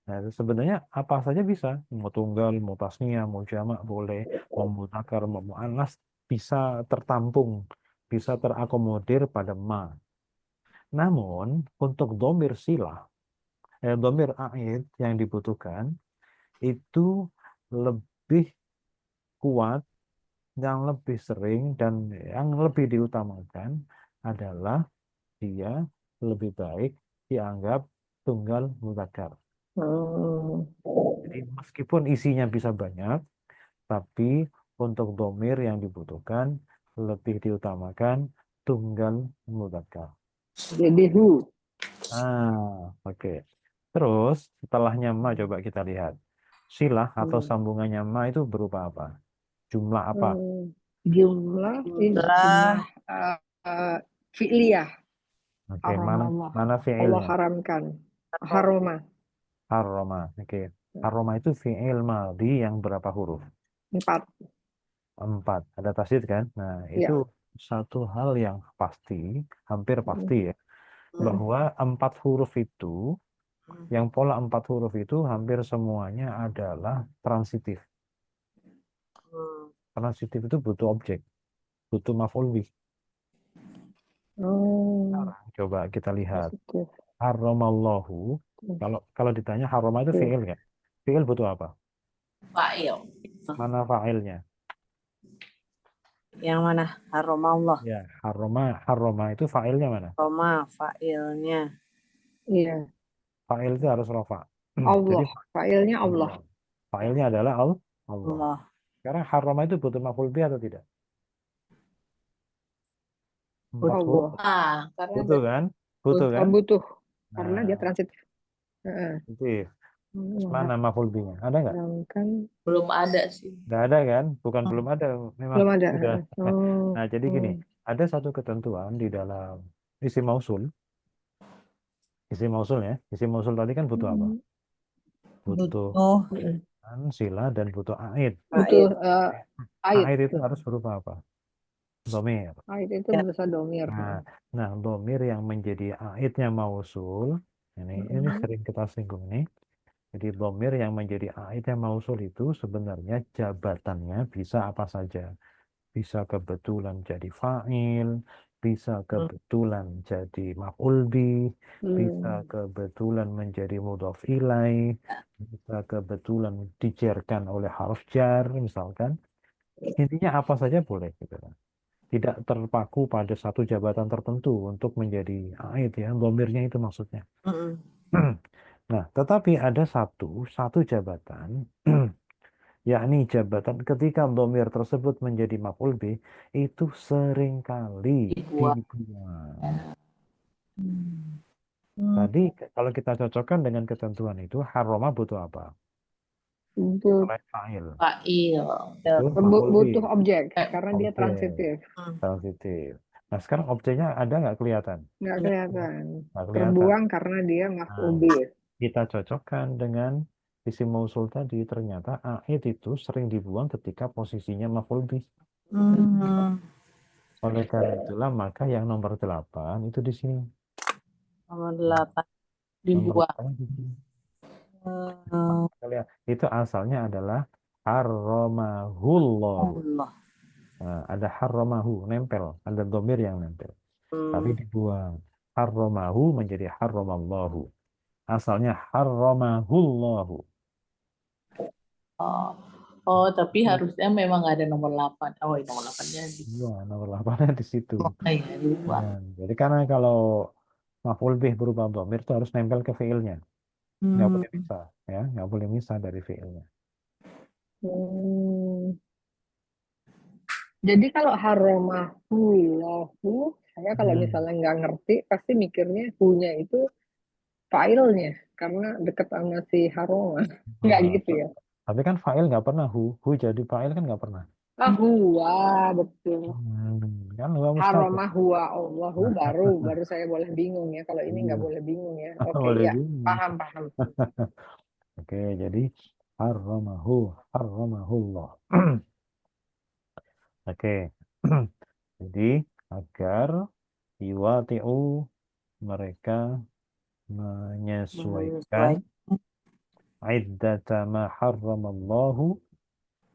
Nah, itu sebenarnya apa saja bisa. Mau tunggal, mau tasnya, mau jamak boleh. Mau mudzakkar, mau muannas bisa tertampung, bisa terakomodir pada ma. Namun untuk domir silah, domir aid yang dibutuhkan itu lebih kuat, yang lebih sering dan yang lebih diutamakan adalah dia lebih baik dianggap tunggal mudzakkar. Mm. Jadi meskipun isinya bisa banyak, tapi untuk domir yang dibutuhkan lebih diutamakan tunggal mudzakkar. Jadi who. Oke. Terus setelahnya ma coba kita lihat. Silah atau Hmm. sambungannya ma itu berupa apa? Jumlah apa? Jumlah ini Jumlah jumlah uh, uh, fi'liyah. Oke, Haram mana Allah. mana Allah fiilnya? haramkan. Haroma. Harroma. Oke. Harroma itu fiil madhi yang berapa huruf? 4. 4. Ada tasdid kan? Nah, itu Ya. satu hal yang pasti, hampir pasti ya, Mm. bahwa 4 huruf itu, yang pola 4 huruf itu hampir semuanya adalah transitif. Transitif itu butuh objek, butuh maf'ul bih. Oh, Coba kita lihat. positif. Harramallahu. Kalau ditanya harrama itu Oke. fiil kan? Fiil butuh apa? Fa'il. Mana fa'ilnya? yang mana? Haromallah. Ya, harroma itu fa'ilnya mana? Roma failnya. Iya. Fa'il itu harus rofa. Jadi Allah. Failnya Allah. fa'ilnya adalah Allah. Allah. Sekarang harrama itu butuh maf'ul bih atau tidak? 4 huruf Allah. Karena butuh kan? Butuh Oh, kan? butuh. Karena dia Nah, transitif. Heeh. itu terus mana maf'ul bihnya? Ada nggak? Mengharamkan. belum ada sih. Nggak ada kan? Bukan belum ada, memang Belum ada. sudah. Oh. Nah, jadi gini, ada satu ketentuan di dalam isim mausul. Isim mausul ya. Isim mausul tadi kan butuh apa? Butuh Butuh kan, sila dan butuh aid. Butuh ait. Aid itu harus berupa apa? Domir. Ait itu Ya. berusaha domir. Nah, domir yang menjadi aidnya mausul, ini sering kita singgung nih. Jadi domir yang menjadi aidnya mausul itu sebenarnya jabatannya bisa apa saja. Bisa kebetulan jadi fa'il, bisa kebetulan jadi maf'ul bih, bisa kebetulan menjadi mudhof ilaih, bisa kebetulan dijarkan oleh harf jar misalkan. Intinya apa saja boleh gitu kan. Tidak terpaku pada satu jabatan tertentu untuk menjadi aid ya, domirnya itu maksudnya. Mm-mm. Nah, tetapi ada satu jabatan, yakni jabatan ketika domir tersebut menjadi maf'ul bih, itu seringkali Dibuang. dibuang. Hmm. Tadi kalau kita cocokkan dengan ketentuan itu, haroma butuh apa? But- Selain fa'il. Fa'il. Itu maf'ul bih, butuh objek karena dia objek, transitif, transitif. Nah, sekarang objeknya ada nggak kelihatan? nggak Ya. kelihatan. Nggak kelihatan. Terbuang karena dia maf'ul Nah, bih. kita cocokkan dengan isim mausul tadi, ternyata aid itu sering dibuang ketika posisinya maf'ul bih. Hmm. Oleh karena itulah maka yang nomor 8 itu di sini. Nomor 8. Nomor Dibuang. 8 di sini. Hmm. Kita lihat, itu asalnya adalah harromahullahu. Allah. Nah, ada harromahu, nempel. Ada domir yang nempel. Tapi dibuang. Harromahu menjadi harromallahu. Asalnya harromahullahu. Oh. Oh, tapi harusnya memang ada nomor 8. Oh, nomor 8-nya di. Iya, nomor 8 di situ. Iya, dibuang. Nah, jadi karena kalau maf'ul bih berupa domir itu harus nempel ke fiilnya. Nggak Hmm. boleh misah. Ya, nggak boleh misah dari fiilnya. Hmm. Jadi kalau haromahullahu, saya kalau misalnya nggak ngerti, pasti mikirnya hu-nya itu fa'ilnya, karena deket sama si haroma. Nggak Nah, gitu ya? tapi kan fa'il nggak pernah hu jadi fa'il kan nggak pernah. Ah, huwa, betul. Kan huwa mustaqil. Haromah huwa Allahu, baru saya boleh bingung ya. Kalau ini nggak Iya, boleh bingung ya. Oke, boleh ya. bingung. Paham, paham. Oke, jadi harramahullah. Oke. Jadi agar yuwati'u mereka menyesuaikan Menyesuaikan iddata ma harramallahu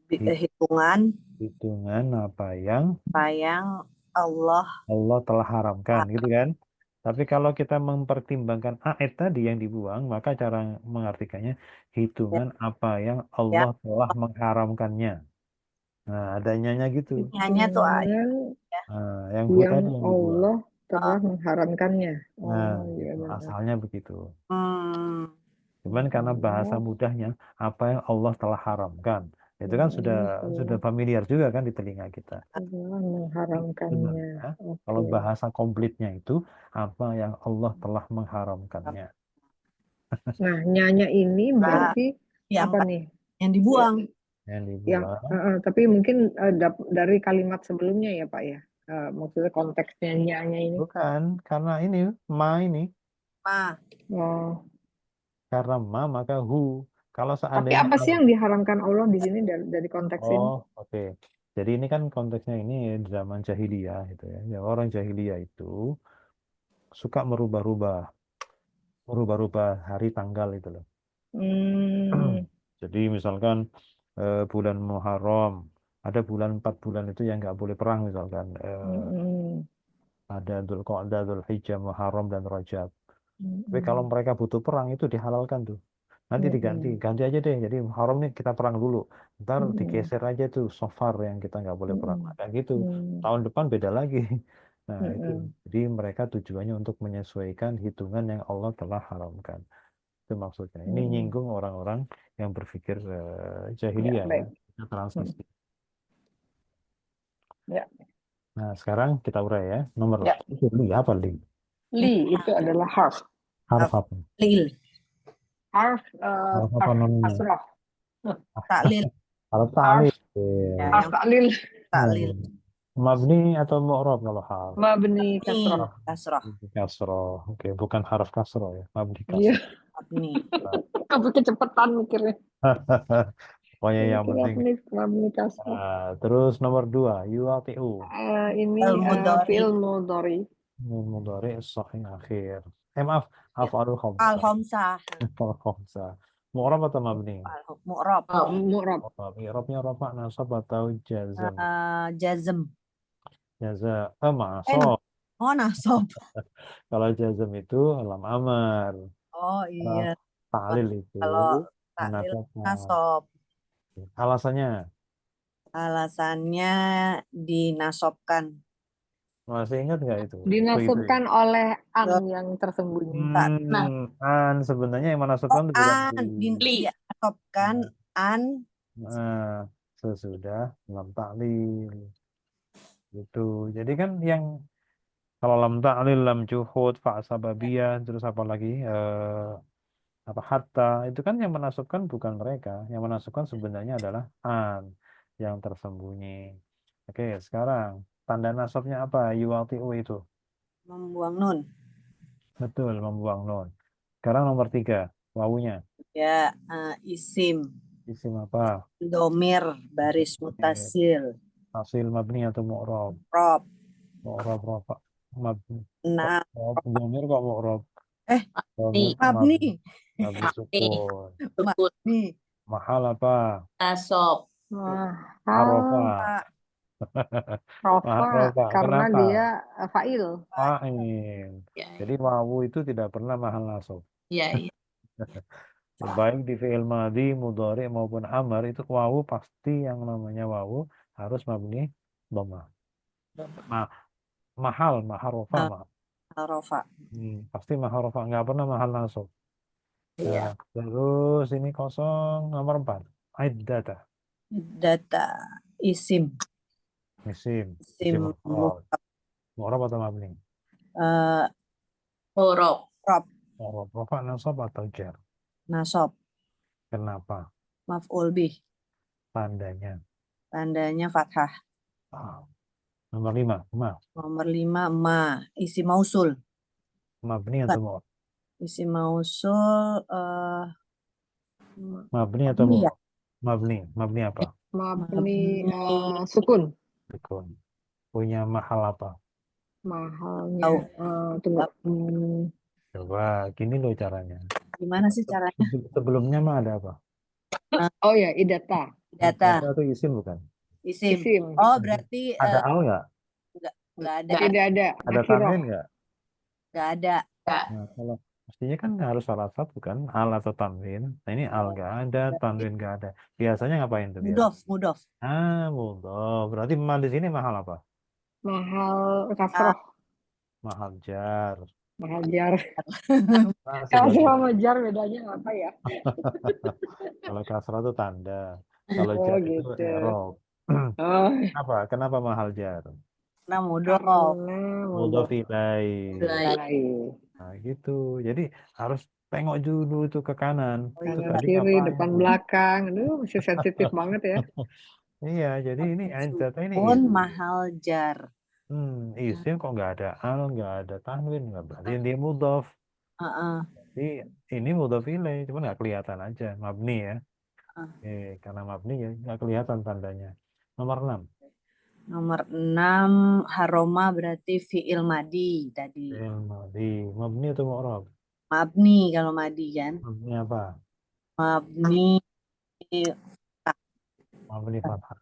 hitungan hitungan apa yang apa yang Allah Allah telah haramkan gitu kan. Tapi kalau kita mempertimbangkan aid tadi yang dibuang, maka cara mengartikannya hitungan apa yang ya, Allah telah mengharamkannya. Nah, adanya gitu. hanya tuh Dengan Nah, yang hu yang tadi yang dibuang. Allah telah mengharamkannya. Nah, Oh, iya gitu. benar. Asalnya begitu. hmm, Cuman karena bahasa Allah mudahnya apa yang Allah telah haramkan. Itu kan sudah telah familiar juga kan di telinga kita. mengharamkannya. Sebenarnya kalau Oke. bahasa komplitnya itu apa yang Allah telah mengharamkannya. Nah, nyanya ini berarti yang apa nih? yang dibuang. Yang Yang dibuang. tapi mungkin dari kalimat sebelumnya ya Pak ya. Maksudnya konteksnya nyanya ini. Bukan, karena ini ma ini. Ma, Oh, Karena ma maka hu. Kalau tapi seandainya apa sih yang diharamkan Allah di sini dari konteks ini? oh, oke. Jadi ini kan konteksnya ini zaman jahiliyah gitu ya. Ya orang jahiliyah itu suka merubah-rubah hari tanggal itu loh. Hmm, Jadi misalkan bulan Muharram, ada 4 bulan itu yang nggak boleh perang misalkan. hmm, Ada Dzulqa'dah, Dzulhijjah, Muharram dan Rajab. Tapi kalau hmm, mereka butuh perang itu dihalalkan tuh. Nanti diganti, hmm, ganti aja deh. Jadi Muharram nih kita perang dulu. Ntar hmm, digeser aja tuh Safar yang kita nggak boleh perang. hmm, Nah, kayak gitu. hmm, Tahun depan beda lagi. Nah itu. hmm, Jadi mereka tujuannya untuk menyesuaikan hitungan yang Allah telah haramkan. Itu maksudnya. Ini hmm. nyinggung orang-orang yang berpikir Ya, jahiliyah ya. baik. Kita Hmm, translasi. ya, Nah sekarang kita urai ya. Nomor ya. itu li apa li? Li itu adalah harf. Harf apa? taklil, Harf Harf apa harf namanya? kasrah. taklil Harf Harf ta'lil. ya, harf yang taklil. taklil. Mabni atau mu'rab kalau harf? Mabni kasrah. Nih, kasroh. Kasroh. Oke, bukan harf kasroh ya. Mabni Iya, kasroh. Nih, tapi kecepatan mikirnya. Pokoknya yang penting. Mabni kasrah. Terus nomor 2, yuati'u. Ini al-mudhari, fi'il mudhari. Nun mudhari sahih akhir. Maaf, ya, af'alul khamsah. al-khamsah, Af'alul khamsah. Mu'rab atau mabni? mu'rab, Mu'rab. I'rabnya rafa' nasab atau jazm? jazm. Jaza, Eh, ma'asab. oh nasab. Kalau jazm itu lam amar. Oh Kalau iya, ta'lil itu kalau taklil menasabkan. nasab. Alasannya Alasannya dinasobkan. Masih ingat nggak itu? Itu. Dinasubkan oleh an yang tersembunyi. An sebenarnya yang menasubkan itu bukan Dinasobkan an Nah, sesudah lam ta'lil. Gitu. Jadi kan yang kalau lam ta'lil, lam juhud, fa sababiyah, terus apa lagi? Apa hatta itu kan yang menasubkan bukan mereka. Yang menasubkan sebenarnya adalah an yang tersembunyi. Oke, sekarang tanda nasabnya apa? Yuwati'u itu. membuang nun. Betul, membuang nun. Sekarang nomor 3, wawunya. Ya, isim. Isim apa? Domir baris mutasil. Hasil mabni atau mu'rab? Rob. Mu'rab rafa. Mabni. Nah, Domir kok mu'rab? Domir mabni. mabni sukun. Mabni. Mahal apa? Nasob. Harofa. Rofa Harofa. karena Kenapa? dia fa'il. Fa'il. Ya, Jadi wawu itu tidak pernah mahal nasab. ya, ya. Baik di fi'il madhi, mudhari maupun amar itu wawu pasti yang namanya wawu harus mabni dhamma. Mahal, maharofa, Harofa. pasti maharofa, nggak pernah mahal nasab. Nah, terus ini kosong nomor 4. Iddata. Data isim. Isim. Isim mufrad. Mu'rab atau mabni? Huruf. Rob. Mu'rab. Rafa, nasab atau jar? Nasob. Kenapa? Maf'ul bih. Tandanya. Tandanya fathah. Nomor 5. Nomor 5 ma. Isim mausul. Mabni atau mu'rab? Isim mausul Mabni atau Mabni ya? mu'rab? Mabni apa? Mabni sukun. Sukun. Punya mahal apa? Mahalnya tunggu. Coba gini loh caranya. Gimana sih caranya? Sebelumnya mah ada apa? Oh ya, idata. Data. Data itu isim bukan? Isim. Isim. Oh, berarti Ada al nggak? nggak ada. Tidak ada. Ada Nakirah. tanwin nggak? Nggak ada. Nah, kalau mestinya kan harus salah satu kan, al atau tanwin. Nah ini al nggak ada, tanwin nggak ada. Biasanya ngapain tuh biasa? Mudof. Mudhof. Berarti mahal di sini mahal apa? Mahal kasroh. Mahal jar. Mahal jar. Nah, Kasroh sebagai sama jar bedanya apa ya? kalau kasrah itu tanda, kalau Oh jar itu gitu. i'rab. Oh, Kenapa mahal jar? Nah, mudof. karena Mudhof ilaih. baik. Nah, gitu. Jadi harus tengok dulu itu ke kanan. Itu Kanan tadi kiri, ngapain depan tuh? belakang. Aduh, masih sensitif banget ya. Iya, jadi ini data ini Pun isim. mahal jar. Isim kok nggak ada al, nggak ada tanwin, nggak berarti dia mudhof. Jadi ini mudhof ilaih, cuma nggak kelihatan aja, mabni ya. Karena mabni ya nggak kelihatan tandanya. Nomor 6. Nomor 6 haroma berarti fi'il madi tadi. Mabni atau mu'rab? Mabni kalau madi kan. Mabni apa? Mabni Mabni fathah.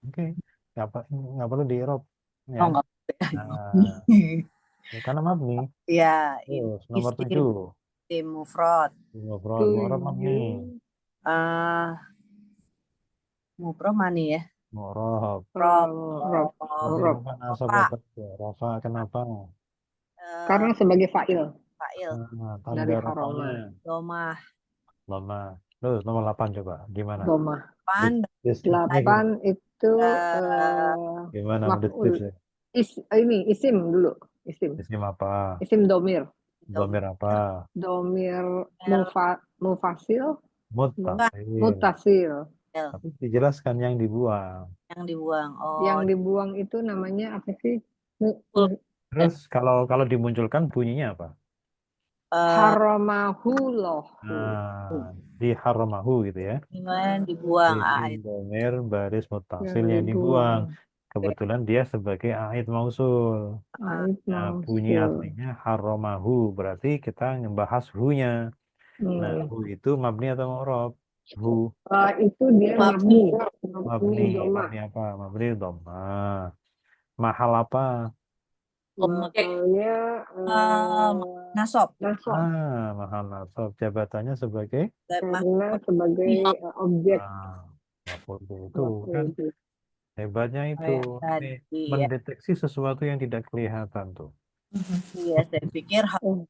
Oke, nggak perlu di i'rab ya. oh enggak. Nah, karena mabni. Ya, Terus nomor isim 7. isim mufrad. Mu'rab mabni. Mufrad mani ya. Mu'rab. Rob. Berarti rafa nasab apa? Rafa kenapa? Karena sebagai fa'il Fa'il. Tanda dari rafanya haroma. Domah. lama. Terus nomor 8 coba gimana? Domah. Pan. Tipsnya 8 itu gimana menurut maf'ul. tipsnya? Ini isim dulu. Isim. Isim apa? Isim domir. Domir apa? Domir mufasil. Muttasil. Mutasil. Tapi dijelaskan yang dibuang. Yang dibuang. Oh, Yang dibuang itu namanya apa sih? Terus kalau dimunculkan bunyinya apa? Haramahu loh. Di haramahu gitu ya. gimana dibuang? Isim domir baris mutasil yang dibuang. Kebetulan dia sebagai a'id mausul. Nah, bunyi aslinya haramahu. Berarti kita ngebahas hu-nya. Nah, hu itu mabni atau mu'rab? Hu. Itu dia mabni. Mabni apa? Mabni dhamma. Mahal apa? Mahalnya Nasob. Mahal nasab. Jabatannya sebagai karena sebagai objek. maf'ul bih itu kan Hebatnya itu Kayak ini tadi ya. mendeteksi sesuatu yang tidak kelihatan tuh. Iya, saya pikir Oh,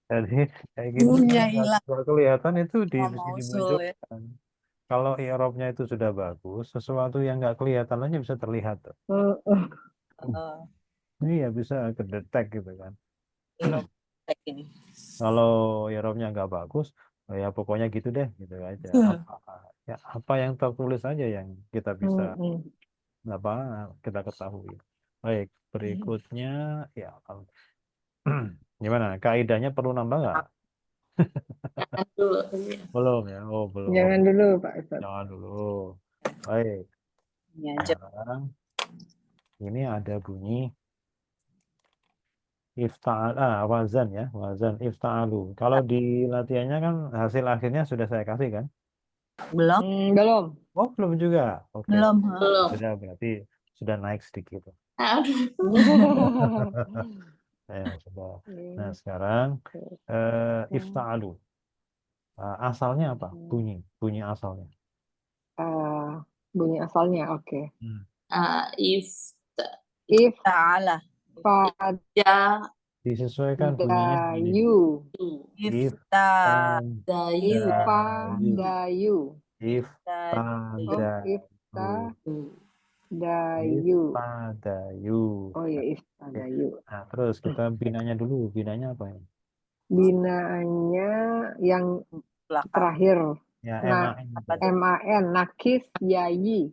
Jadi kayak gitu punya yang hilang nggak kelihatan itu sama bisa mausul ya. dimunculkan. Kalau i'rabnya itu sudah bagus, sesuatu yang nggak kelihatan aja bisa terlihat tuh. oh. Uh, Iya bisa kedetek gitu kan. Irob ini. Kalau i'rabnya nggak bagus, oh ya pokoknya gitu deh, gitu aja. Apa yang tertulis aja yang kita bisa apa kita ketahui. Baik, berikutnya ya gimana? Kaidahnya perlu nambah nggak? Jangan dulu. Belum ya? Oh belum. Jangan dulu Pak Ustadz. Jangan dulu. Baik, Ini aja. sekarang ini ada bunyi ifta'al, wazan ya, wazan ifta'alu. Kalau di latihannya kan hasil akhirnya sudah saya kasih kan? Belum? Belum. Oh belum juga. Oke, Belum. Belum. sudah berarti sudah naik sedikit. Aduh. Ya, sudah. Nah sekarang ifta'alu. Asalnya apa? Bunyi asalnya. Bunyi asalnya, oke. Hmm. If If Ta'ala. ya Disesuaikan bunyinya ini. Dayu. Ifta. dayu Ifadayu. Iftadayu. Dayu. Iftadayu. Oh ya, Ifadayu. Nah, terus kita binanya dulu. Binanya apa ya? Binaannya yang Belakang. terakhir. Ya, Nah, MAN. MAN, nakis yayi.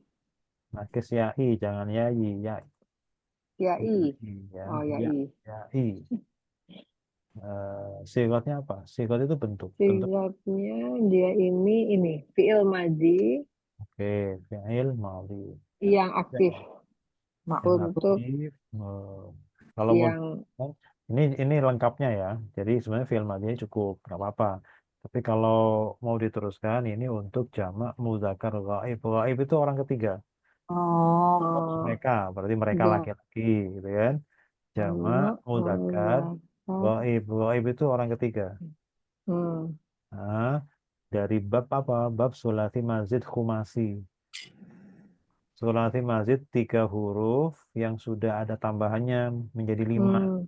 Nakis yai, jangan yai. Yai. Yai. Ya. Oh, Ya. yai. Yai. Sifatnya apa? Sifat itu bentuk. Bentuk. Sifatnya dia ini fiil madhi Oke, fi'il madhi. yang aktif. Yang Untuk aktif. Kalau mau yang ini lengkapnya ya. Jadi sebenarnya fi'il madhinya cukup, nggak apa-apa. Tapi kalau mau diteruskan ini untuk jamak muzakkar ghaib. Ghaib itu orang ketiga. Oh. Mereka, berarti mereka jamak laki-laki gitu kan. Jamak muzakkar ghaib. Ghaib itu orang ketiga. Hmm. Nah, dari bab apa? Bab sulasi mazid khumasi. Sulasi mazid 3 huruf yang sudah ada tambahannya menjadi 5.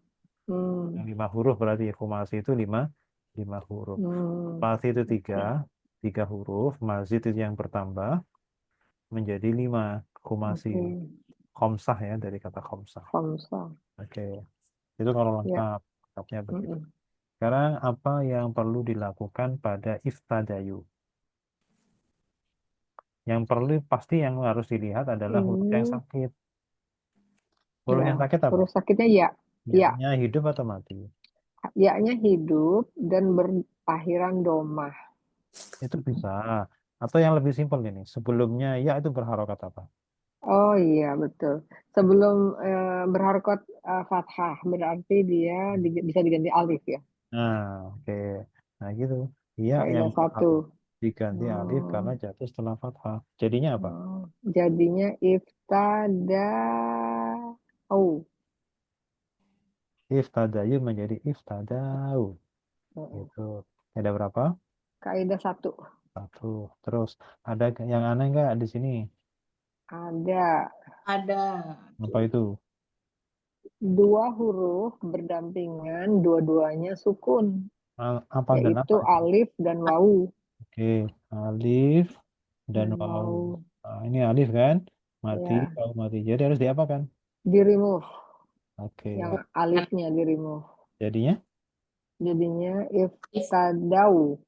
Yang 5 huruf berarti khumasi itu 5 huruf. Sulasi itu 3 huruf. Mazid itu yang bertambah menjadi 5 khumasi. Khomsah ya, dari kata khomsah. Khamsah. Oke, itu kalau Ya. lengkapnya begitu. Sekarang apa yang perlu dilakukan pada iftadayu? Yang perlu pasti yang harus dilihat adalah huruf yang Ini sakit. Huruf ya, yang sakit apa? huruf sakitnya ya. Ya. Ya-nya hidup atau mati? Ya-nya hidup dan berakhiran domah. Itu bisa. Atau yang lebih simpel ini, sebelumnya ya itu berharokat apa? Oh iya, betul. Sebelum berharokat fathah, berarti dia bisa diganti alif ya. Nah, oke. Nah, gitu. Ya yang Kaidah satu. berharokat diganti alif karena jatuh setelah fathah. Jadinya apa? Jadinya iftada. Oh. Iftadayu menjadi iftadau. Itu. Ada berapa? Kaidah satu. 1. Terus ada yang aneh nggak di sini? Ada ada Apa itu? 2 huruf berdampingan, dua-duanya sukun, Apa dan apa yaitu itu? alif dan wawu. Oke, alif dan wawu. Ini alif kan? Mati, Ya, wawu mati. Jadi harus diapakan? di remove. Oke. Yang alifnya di remove. Jadinya? Jadinya iftadau.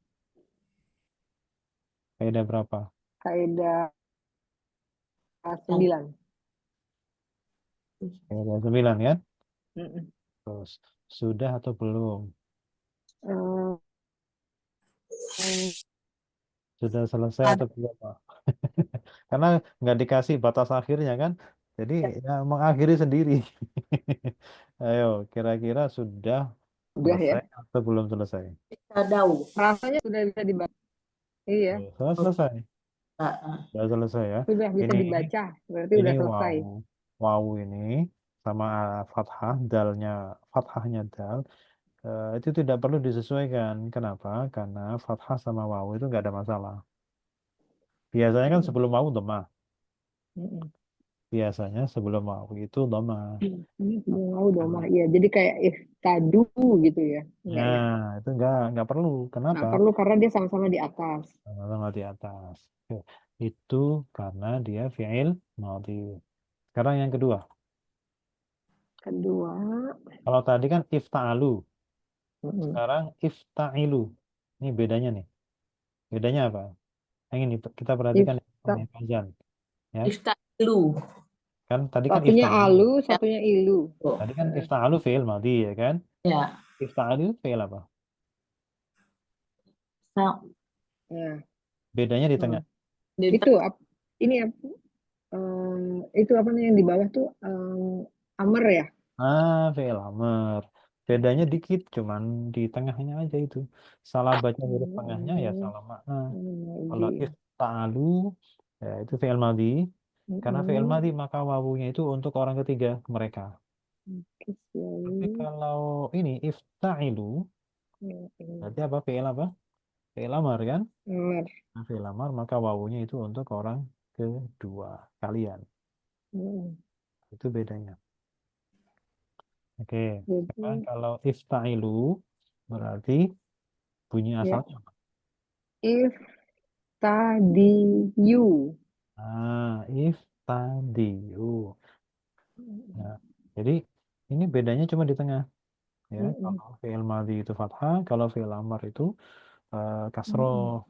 Kaidah berapa? Kaidah 9. Kaidah 9 kan? Mm-mm. Terus sudah atau belum? Eh, Sudah selesai atau belum, Pak? Karena nggak dikasih batas akhirnya kan? Jadi ya mengakhiri sendiri. Ayo, kira-kira sudah Udah ya. selesai atau belum selesai? tadau Rasanya sudah bisa dibaca. Iya, Sudah selesai. Sudah selesai ya. sudah bisa Ini dibaca. Berarti ini udah selesai. wawu ini sama fathah dalnya fathahnya dal itu tidak perlu disesuaikan. Kenapa? Karena fathah sama wawu itu nggak ada masalah. Biasanya kan sebelum wawu dhammah. Mm-mm. Biasanya sebelum wawu itu dhamma. Ini mau domah. Iya, jadi kayak iftadu gitu ya. Enggak ya? Nah, itu nggak perlu. Kenapa? Nggak perlu karena dia sama-sama di atas. Kalau di atas. Oke. Itu karena dia fi'il madhi. Sekarang yang kedua. Kedua, Kalau tadi kan ifta'alu. mm-mm. Sekarang ifta'ilu. Ini bedanya nih. Bedanya apa? Yang ini kita perhatikan Ifta, nih, Fauzan. Ya, Iftalu. kan tadi kan satunya ifta'alu. alu, Ya. satunya ilu. Tadi kan Heeh. ifta'alu fi'il madhi ya kan? Ya. Ifta'alu fi'il apa? Sa- Nah, Bedanya di tengah. hmm. di Itu ini itu apa namanya yang di bawah tuh amer ya. Fi'il amr. Bedanya dikit, cuman di tengahnya aja itu. Salah baca huruf tengahnya ya salah makna. Kalau Lagi. ifta'alu, ya itu fi'il madhi. Karena fi'il madhi, maka wawunya itu untuk orang ketiga, mereka. Tapi kalau ini ifta'ilu, berarti apa? Fi'il apa? Fi'il amr kan? Amer. Nah, fi'il amr, maka wawunya itu untuk orang kedua, kalian. Hmm. Itu bedanya. Oke. Sekarang Jadi kalau ifta'ilu, berarti bunyi ya asalnya apa? if tadi you. Iftadiu. Nah, jadi ini bedanya cuma di tengah ya. Kalau fi'il madhi itu fathah, kalau fi'il amr itu kasroh.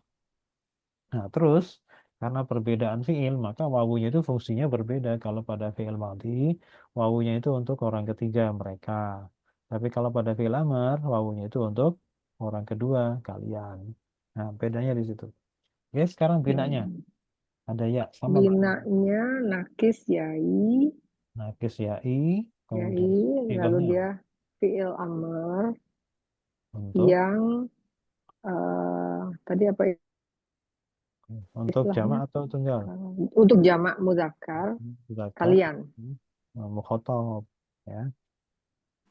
Nah, terus karena perbedaan fi'il, maka wawunya itu fungsinya berbeda. Kalau pada fi'il madhi, wawunya itu untuk orang ketiga mereka. Tapi kalau pada fi'il amr, wawunya itu untuk orang kedua kalian. Nah, bedanya di situ. Oke, sekarang binanya. Ada ya sama Pak. Binanya nakis yai, Nakis ya'i, kemudian yai, lalu sigahnya dia fiil amr untuk yang tadi apa jamak istilahnya? atau tunggal. Untuk jamak muzakkar Zakar, kalian. mukhotob ya.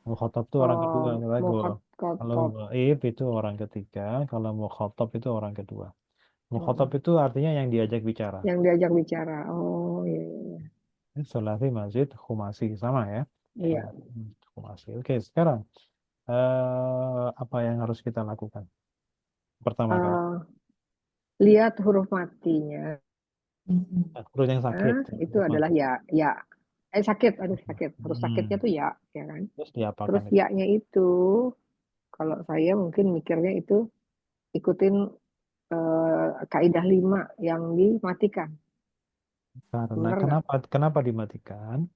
Mukhotob itu orang kedua. Oh, Kalau mukhotob gaib itu orang ketiga, kalau mukhotob itu orang kedua. Mukhotob oh, itu artinya yang diajak bicara. yang diajak bicara. Oh iya, iya. Sulasi, mazid, khumasi sama ya. Iya. Khumasi. Oke, sekarang apa yang harus kita lakukan? Pertama kali, Eh, lihat huruf matinya. huruf yang sakit, Itu huruf adalah mati. ya, ya. Sakit, aduh sakit. Huruf sakitnya Hmm. tuh ya, ya kan? Terus diapakan Terus itu? ya-nya itu, kalau saya mungkin mikirnya itu ikutin kaidah 5 yang dimatikan. Karena Benar nggak? kenapa dimatikan?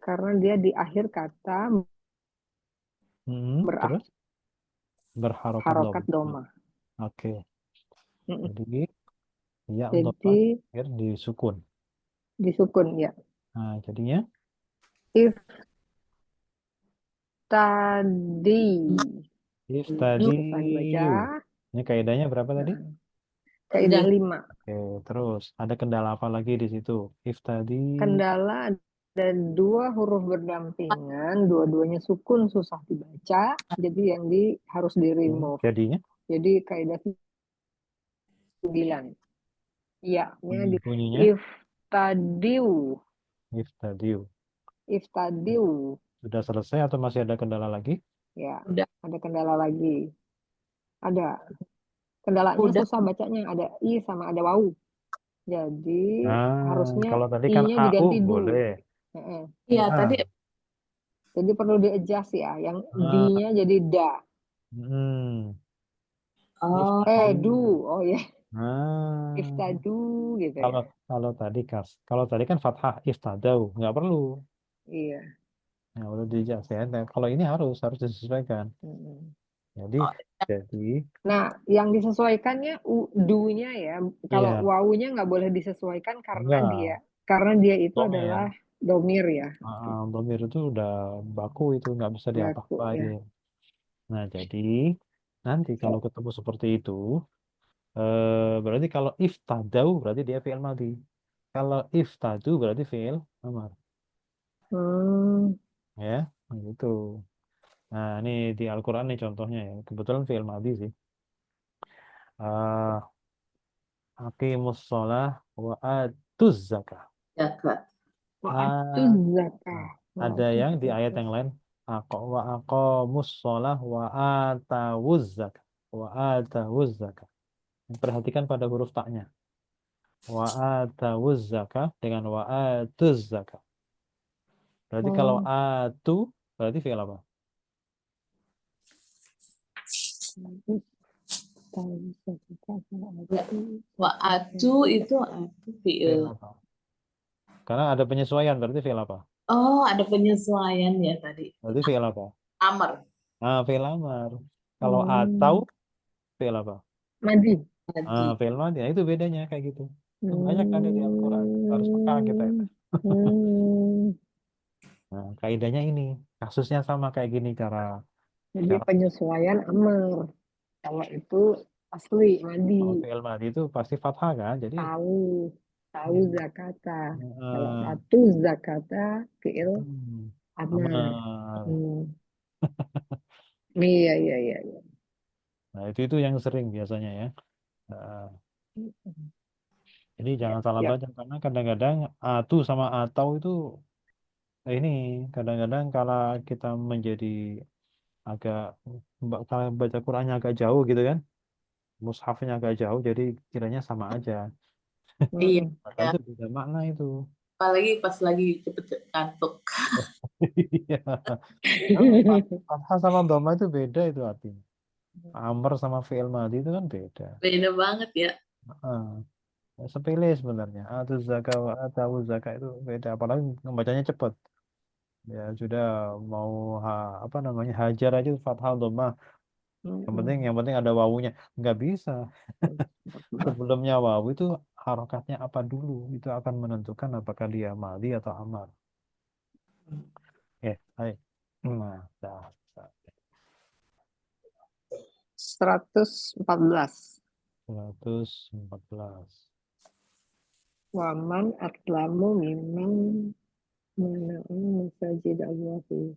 Karena dia di akhir kata Terus berharokat berharokat doma. doma. Oke. Mm-mm. Jadi ya doma Jadi akhir disukun. disukun ya. Nah, jadinya If tadi if tadi susah dibaca. ini kaidahnya berapa tadi? Nah, kaidah 5. Oke, terus ada kendala apa lagi di situ? If tadi Kendala ada 2 huruf berdampingan, dua-duanya sukun susah dibaca, jadi yang harus di remove. jadinya Jadi kaidah 9. Ya-nya di bunyinya iftadiu. if tadi Iftadiu. sudah selesai atau masih ada kendala lagi? Ya, Udah. ada kendala lagi. Ada. Kendalanya Udah. susah bacanya, ada i sama ada wau. Jadi harusnya Kalau tadi kan i-nya AU diganti du. boleh. Heeh. Iya, tadi Ah, Jadi perlu di-adjust ya, yang ah, d-nya jadi da. hmm. If oh tadi. Du. Oh ya, Ah. iftadu gitu ya. Kalau kalau tadi kan fathah iftadau nggak perlu. Iya. Nah, udah dijelasin. Nah, kalau ini harus disesuaikan. Mm-mm. Jadi oh, jadi Nah, yang disesuaikannya du-nya ya. Kalau iya wawunya nggak boleh disesuaikan enggak karena dia itu adalah domir. domir ya. Domir itu udah baku itu nggak bisa Baku ya. diapa-apain. Nah jadi nanti kalau ketemu seperti itu berarti kalau iftadau berarti dia fi'il madhi. Kalau iftadu berarti fi'il amar. Hmm. Ya gitu. Nah ini di Al-Quran nih contohnya ya. Kebetulan fi'il madhi sih. Eh, Aqimus sholah wa atuz zakah. Zakat. Wa'atu Ah, zakah. ada Wa'atu yang di ayat zakah. yang lain wa aqamus shalah wa atawuz zakah. Wa atawuz zakah. Perhatikan pada huruf taknya. Wa atawuz zakah dengan wa atuz zakah. Berarti kalau Oh, atu berarti fi'il apa? tahu zakah. Ya. Wa'atu Wa'atu itu Fi'il fi'il. apa? Karena ada penyesuaian berarti fi'il apa? Oh, ada penyesuaian ya tadi. Berarti fi'il apa? Amar. Ah, fi'il amar. Kalau atau Hmm, fi'il apa? madi. Ah, Haji. fi'il madi. Nah, itu bedanya kayak gitu. Itu banyak kan di Al-Quran. Harus peka kita itu. Hmm, hmm. Nah, kaidahnya ini. Kasusnya sama kayak gini cara Jadi cara penyesuaian amar. Kalau itu asli madi. kalau fi'il madi itu pasti fathah kan. Jadi Tahu. Tahu ya, zakata. Kalau eh, atu zakata fi'il hmm, amar. amar. Hmm. Iya, iya, iya, iya. Nah, itu yang sering biasanya ya. Nah, jadi Ya, jangan salah ya. baca karena kadang-kadang atu sama atau itu ini kadang-kadang kalau kita menjadi agak kalau baca Qurannya agak jauh gitu kan, mushafnya agak jauh, jadi kiranya sama aja. Iya. Mm-mm. Padahal Ya. itu beda makna itu. Apalagi pas lagi cepet ngantuk. Iya. Nah, fathah sama dhamma itu beda itu artinya. Amr sama fi'il madi itu kan beda. Beda banget ya. Ah, sepele sebenarnya. Atau zakat wa atau zakat itu beda. Apalagi membacanya cepat. Ya sudah mau apa namanya hajar aja fathah dhamma. Mm-mm. Yang penting ada wawunya. Nggak bisa. Sebelumnya wawu itu harokatnya apa dulu? Itu akan menentukan apakah dia madi atau amar. Hai. Nah, dah. 114. 114. Waman atlamu mimman mana'u masajid Allahi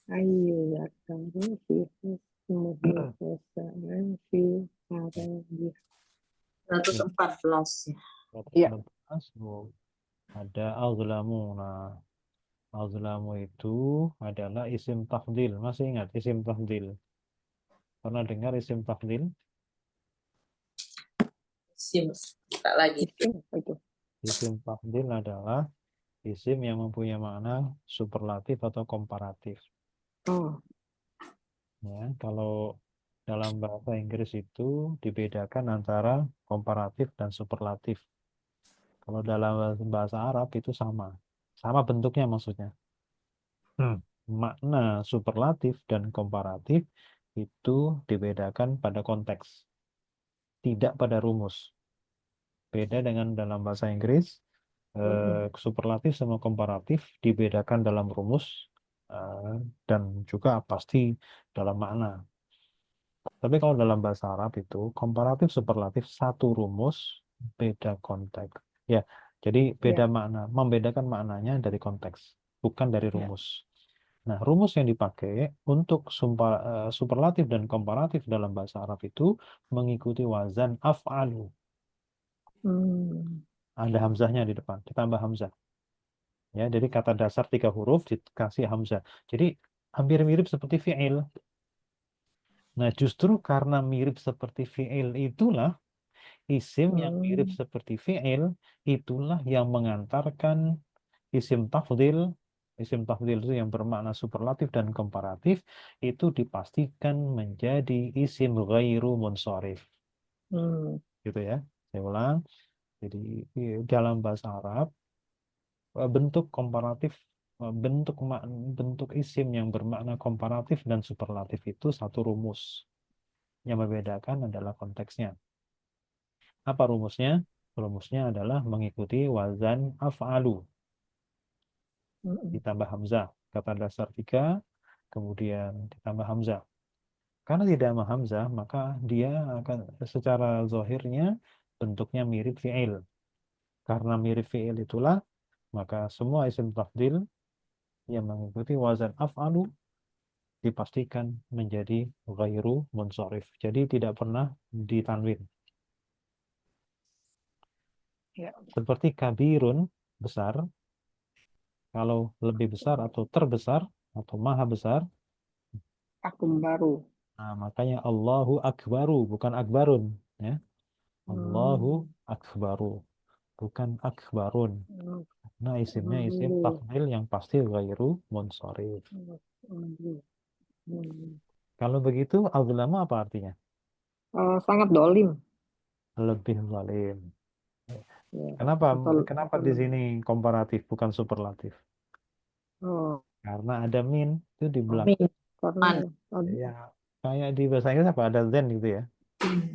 ayu yakaru fi husmuhu wasa'an fi harabih. 114 ya. Ya. 114. Oh, ada azlamuna. Azlamu itu adalah isim tafdil. Masih ingat isim tafdil? Pernah dengar isim tafdil? Sim. Tak lagi. Itu apa itu? Isim tafdil adalah isim yang mempunyai makna superlatif atau komparatif. Oh. Ya, kalau dalam bahasa Inggris itu dibedakan antara komparatif dan superlatif. Kalau dalam bahasa Arab itu sama. Sama bentuknya maksudnya. Makna superlatif dan komparatif itu dibedakan pada konteks, tidak pada rumus. Beda dengan dalam bahasa Inggris, Mm-mm. superlatif sama komparatif dibedakan dalam rumus eh, dan juga pasti dalam makna. Tapi kalau dalam bahasa Arab itu komparatif superlatif satu rumus, beda konteks. Ya, jadi beda Ya, makna, membedakan maknanya dari konteks, bukan dari ya. rumus. Nah, rumus yang dipakai untuk superlatif dan komparatif dalam bahasa Arab itu mengikuti wazan af'alu. Hmm. Ada hamzahnya di depan, ditambah hamzah. Ya, jadi kata dasar 3 huruf dikasih hamzah. Jadi hampir mirip seperti fi'il. Nah, justru karena mirip seperti fi'il itulah isim yang mirip Hmm. seperti fi'il itulah yang mengantarkan isim tafdil. Isim tafdil itu yang bermakna superlatif dan komparatif itu dipastikan menjadi isim ghairu munsharif. Hmm. Gitu ya. Saya ulang. Jadi dalam bahasa Arab bentuk komparatif bentuk isim yang bermakna komparatif dan superlatif itu satu rumus. Yang membedakan adalah konteksnya. Apa rumusnya? Rumusnya adalah mengikuti wazan af'alu Hmm. ditambah hamzah. Kata dasar 3, kemudian ditambah hamzah. Karena tidak ada hamzah, maka dia akan secara zahirnya bentuknya mirip fi'il. Karena mirip fi'il itulah, maka semua isim tafdil yang mengikuti wazan af'alu dipastikan menjadi ghairu munsharif. Jadi tidak pernah ditanwin. Ya. Seperti kabirun besar. Kalau lebih besar atau terbesar atau maha besar, Akbaru. nah, makanya Allahu Akbaru, bukan Akbarun. Ya. Allahu Akbaru, bukan Akbarun. Nah, isimnya isim tafdil yang pasti ghairu munsharif. Kalau begitu, azlamu apa artinya? Sangat dolim. Lebih zalim. Ya. Kenapa? Kenapa Atau di sini komparatif bukan superlatif? oh, Karena ada min itu di oh, belakang. Min. karena Man. Ya, kayak di bahasa Inggris apa ada than gitu ya.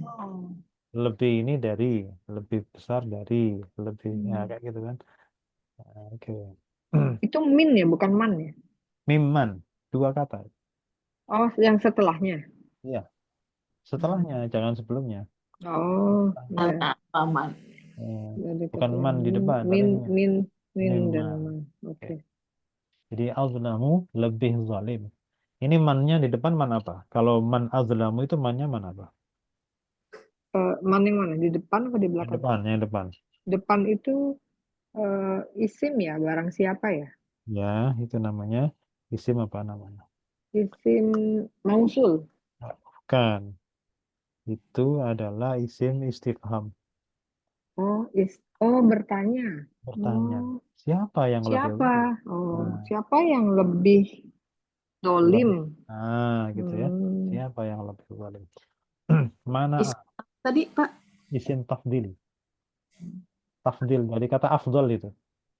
oh, Lebih ini dari, lebih besar dari, lebih ya kayak gitu kan. Oke. itu min ya, bukan man ya. Mimman, dua kata. Oh, yang setelahnya. Iya, setelahnya, jangan sebelumnya. Oh, Karena ya. apa, Man? Jadi Bukan ketelah man di min, depan, tapi min, min, min dan mimman. man. Oke. Oke. Jadi azlamu lebih zalim. Ini mannya di depan man apa? Kalau man azlamu itu mannya man apa? Man yang mana? Di depan atau di Yang belakang? depan, yang depan. Depan itu isim ya, barang siapa ya? Ya, itu namanya isim apa namanya? Isim mausul. Bukan. Itu adalah isim istifham. Oh, bertanya. Bertanya, Oh, siapa yang lebih siapa? zalim? Oh, Nah, siapa yang lebih dolim? lebih. Nah, gitu ya. Hmm, Siapa yang lebih zalim? Mana Is- Tadi, Pak. isim tafdil? Tafdil dari kata afdol itu.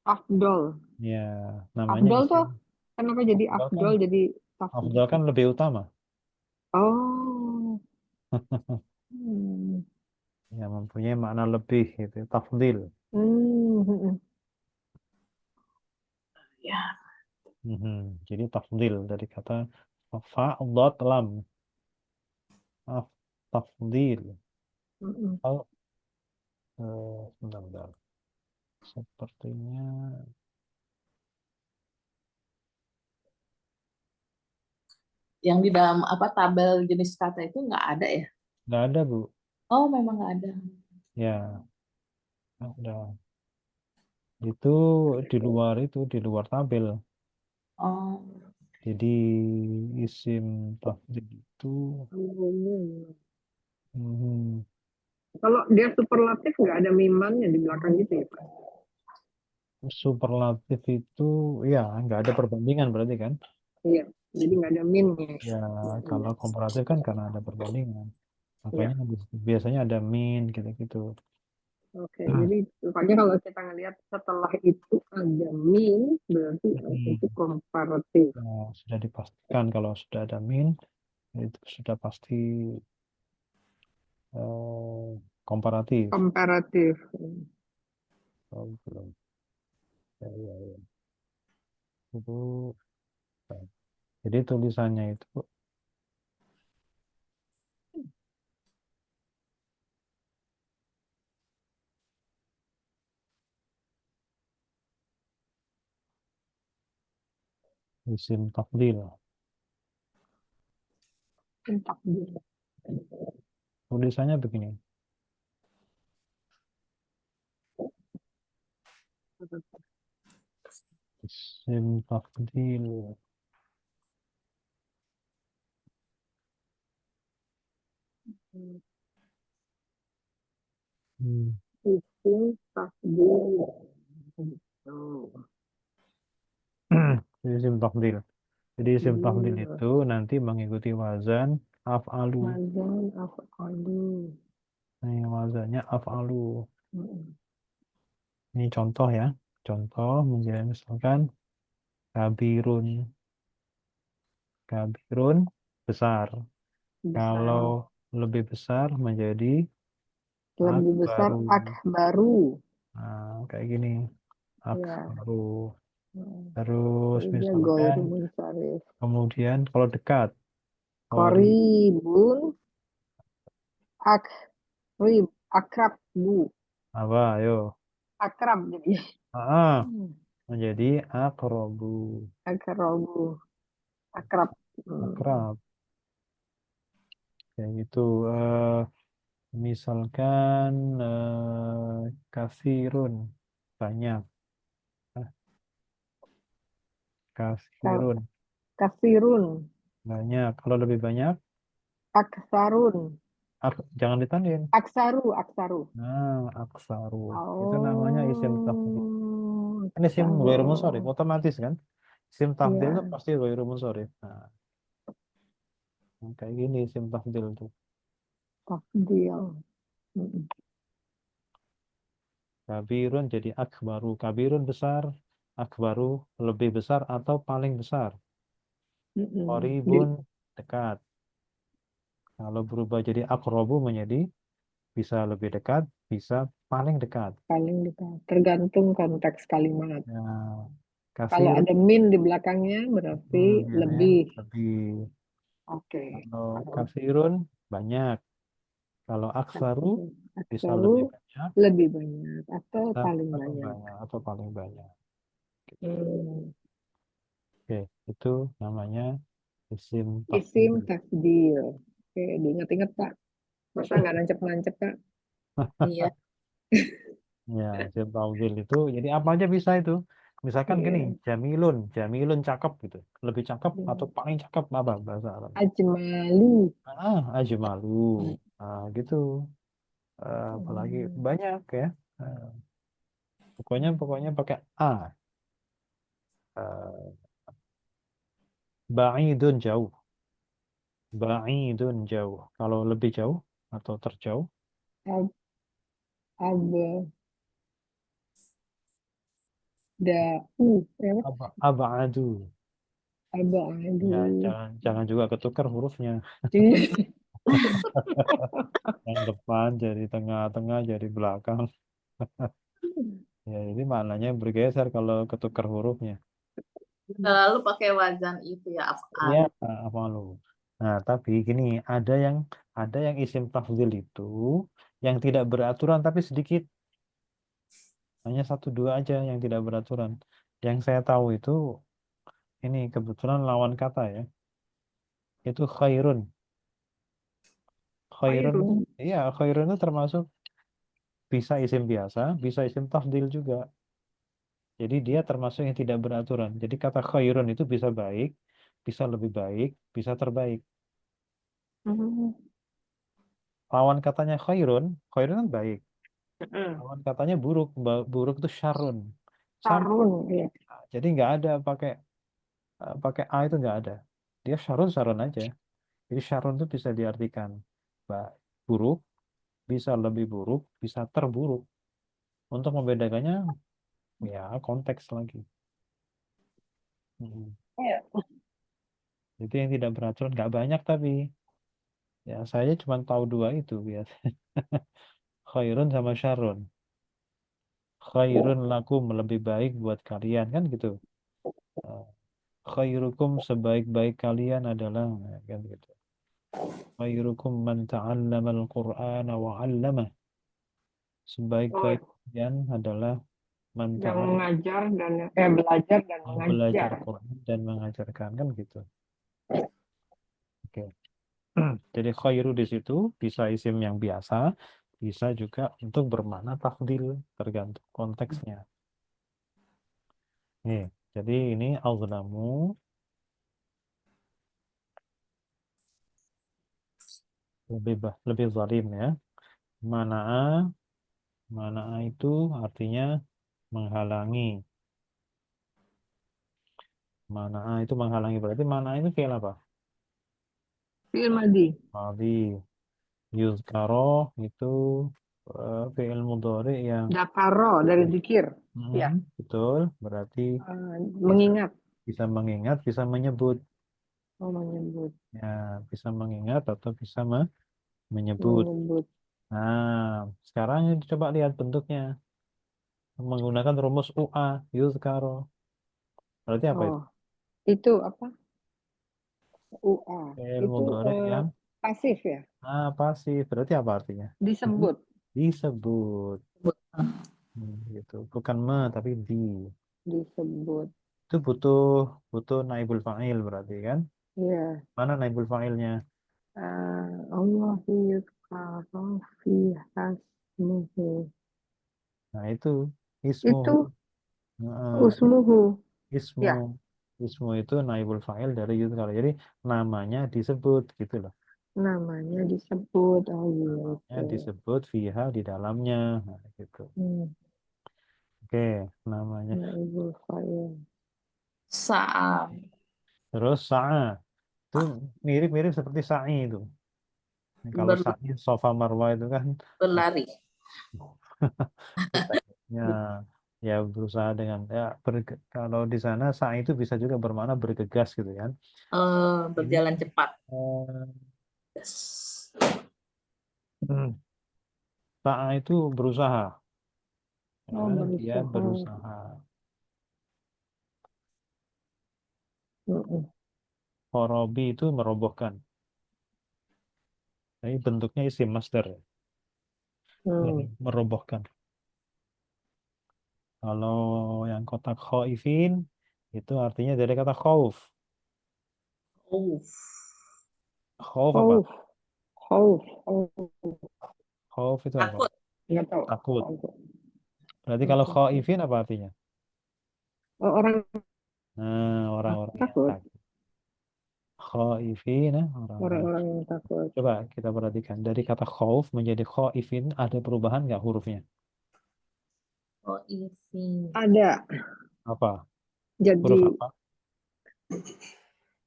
Afdol. Ya, namanya Afdol tuh isim. kenapa jadi Afdol kan, afdol jadi afdol kan lebih utama. Oh, hmm. Ya, mempunyai makna lebih itu. Tafdil. Hmm. Ya, Mhm. Jadi tafdil dari kata fa'dot lam. Af, tafdil. Hmm. Oh, sebentar, sebentar. Sepertinya yang di dalam apa tabel jenis kata itu nggak ada ya? nggak ada, Bu. Oh, memang nggak ada. Ya, nggak ada. Itu di luar tabel. Oh, Jadi isim tafdil itu mhm, Kalau dia superlatif nggak ada mimannya di belakang gitu ya, Pak? superlatif itu ya nggak ada perbandingan berarti kan? Iya, jadi nggak ada minnya. Ya Iya, kalau komparatif kan karena ada perbandingan. iya. Makanya biasanya ada min gitu-gitu. Oke, jadi pokoknya kalau kita ngelihat setelah itu ada min, berarti itu Hmm. komparatif. Ya, sudah dipastikan kalau sudah ada min itu sudah pasti komparatif. Komparatif. Oh, belum. Ya, ya, ya. Itu jadi tulisannya itu isim tafdil. Takdir. Tulisannya begini. Isim tafdil. Hmm. Isim takdir. Oh. Isim tafdil. Jadi isim tafdil Hmm. itu nanti mengikuti wazan af'alu. Mazan afalu. Nah, wazannya af'alu. Hmm. Ini contoh ya. Contoh menjadi misalkan kabirun. Kabirun besar. Kalau Besar. lebih besar menjadi Lebih besar akbaru. akbaru. Nah, kayak gini. Ya. Akbaru. Hmm. Terus Jadi dia misalkan goiru munsharif. kemudian kalau dekat. Kori. Koribun akrib. Akrab bu. Apa? Ayo. Akrab jadi. Ah, Hmm. menjadi akrobu. Akrabu. Akrab. Hmm. Akrab. Kayak gitu. Misalkan kasirun banyak. Kasirun. Kasirun. Banyak. Kalau lebih banyak, Aksarun. jangan ditandin. Aksaru. Nah, aksaru. Itu namanya isim tafdil. Ini isim Aksaru. ghairu munsharif, otomatis kan? Isim tafdil Iya, itu pasti ghairu munsharif. Nah, kayak gini isim tafdil tuh. tafdil. Mm-mm. Kabirun jadi akbaru. Kabirun besar, akbaru lebih besar atau paling besar. Mm-mm. Qoribun dekat. Kalau berubah jadi akrobu menjadi bisa lebih dekat, bisa paling dekat. Paling dekat. Tergantung konteks kalimat. Nah, Kalau kasirun ada min di belakangnya berarti biasanya lebih. lebih. Oke. Kalau Kalau kasirun banyak. Kalau aksaru bisa aksaru lebih banyak, lebih banyak atau bisa paling atau banyak. banyak atau paling banyak. Hmm. Oke, itu namanya isim Isim tafdil. tafdil. Oke, diingat-ingat Pak. Masa nggak nancep-nancep Kak? Iya. Ya, isim tafdil itu jadi apa aja bisa itu. Misalkan gini, Iya. jamilun, jamilun cakep gitu. Lebih cakep atau Hmm. paling cakep apa bahasa Arab? Ajmali. Ajmalu. Gitu. Apalagi Hmm. banyak ya. Eh, pokoknya pakai a. Eh, Ba'idun jauh. Ba'idun jauh. Kalau lebih jauh atau terjauh, Ab, abdau. Ya, abadu. Ya, abadu. jangan juga ketukar hurufnya. Yang depan jadi tengah-tengah jadi belakang. Ya, ini maknanya bergeser kalau ketukar hurufnya. Selalu pakai wazan itu ya, af'al. Ya, apa lu? Nah, tapi gini, ada yang isim tafdhil itu yang tidak beraturan tapi sedikit. Hanya satu dua aja yang tidak beraturan. Yang saya tahu itu ini kebetulan lawan kata ya. Itu khairun. Khairun itu, Khairun. iya, khairun itu termasuk bisa isim biasa, bisa isim tafdil juga. Jadi dia termasuk yang tidak beraturan. Jadi kata khairun itu bisa baik, bisa lebih baik, bisa terbaik. Hmm. Lawan katanya khairun, khairun kan baik. Hmm. Lawan katanya buruk, buruk itu syarrun. Sama. Sarun. Ya. Jadi nggak ada pakai a itu nggak ada. Dia syarrun syarrun aja. Jadi syarrun itu bisa diartikan buruk, bisa lebih buruk, bisa terburuk. Untuk membedakannya ya konteks lagi. Mm. Ya. Itu yang tidak beraturan nggak banyak tapi ya saya cuma tahu dua itu biasa. Khairun sama syarrun. Khairun lakum lebih baik buat kalian kan gitu. Eh, Khairukum sebaik-baik kalian adalah kan gitu. Khairukum man ta'allama al-Qur'ana wa 'allamah. Oh, Sebaik-baik kalian adalah man yang ta'allama mengajar dan belajar dan belajar mengajar. Quran dan mengajarkan kan gitu. Oke. Jadi khairu di situ bisa isim yang biasa, bisa juga untuk bermakna tafdil tergantung konteksnya. Nih, jadi ini azlamu lebih zalim ya. Mana'a mana'a itu artinya menghalangi. Mana'a itu menghalangi berarti mana'a itu fi'il apa? Fi'il madi. Madhi. Yuzkaro itu fi'il mudhari yang Dakaro dari zikir. Ya. betul berarti bisa Mengingat. bisa mengingat, bisa menyebut. Oh, menyebut. Ya, bisa mengingat atau bisa menyebut. Menyebut. Nah, sekarang coba lihat bentuknya. Menggunakan rumus UA, yuzkaro. Berarti apa itu? Oh, itu apa? UA. Fi'il Itu mudhari yang pasif ya. pasif. Berarti apa artinya? Disebut. Disebut. Gitu. Bukan tapi di. Disebut. Itu butuh butuh naibul fa'il berarti kan? Ya. Mana naibul fa'ilnya? Allah yuzkaro fi hasmuhu. Nah, itu ismu. Itu Heeh, usmuhu. ismu Ya. Ismu itu naibul fa'il dari yudhkar. Jadi namanya disebut gitu loh. Namanya disebut. Oh Namanya gitu. disebut fiha di dalamnya. Nah, gitu. Oke, namanya. Naibul fa'il. Sa'a. Terus sa'a itu mirip-mirip seperti sa'i itu. Kalau Ber- sa'i sofa marwa itu kan Berlari. itu tekniknya ya berusaha dengan ya kalau di sana sa'i itu bisa juga bermakna bergegas gitu kan. Ini Berjalan cepat. eh, sa'a itu berusaha. Oh Ya, dia berusaha. berusaha. Mm-mm. Korobi itu merobohkan. Jadi bentuknya isim masdar, merobohkan. Kalau yang kotak khaifin itu artinya dari kata khauf. Oh, Khauf apa? Khauf. Khauf. Khauf. Khauf itu apa? takut. Nggak tahu. Takut. Khauf. Berarti kalau Oke. khaifin apa artinya? Oh, orang Nah, orang-orang yang takut. takut. Khaifin, orang-orang. Orang-orang yang takut. Coba kita perhatikan. Dari kata khauf menjadi khaifin ada perubahan nggak hurufnya? Oh, isi. Ada. Apa? Huruf Jadi apa?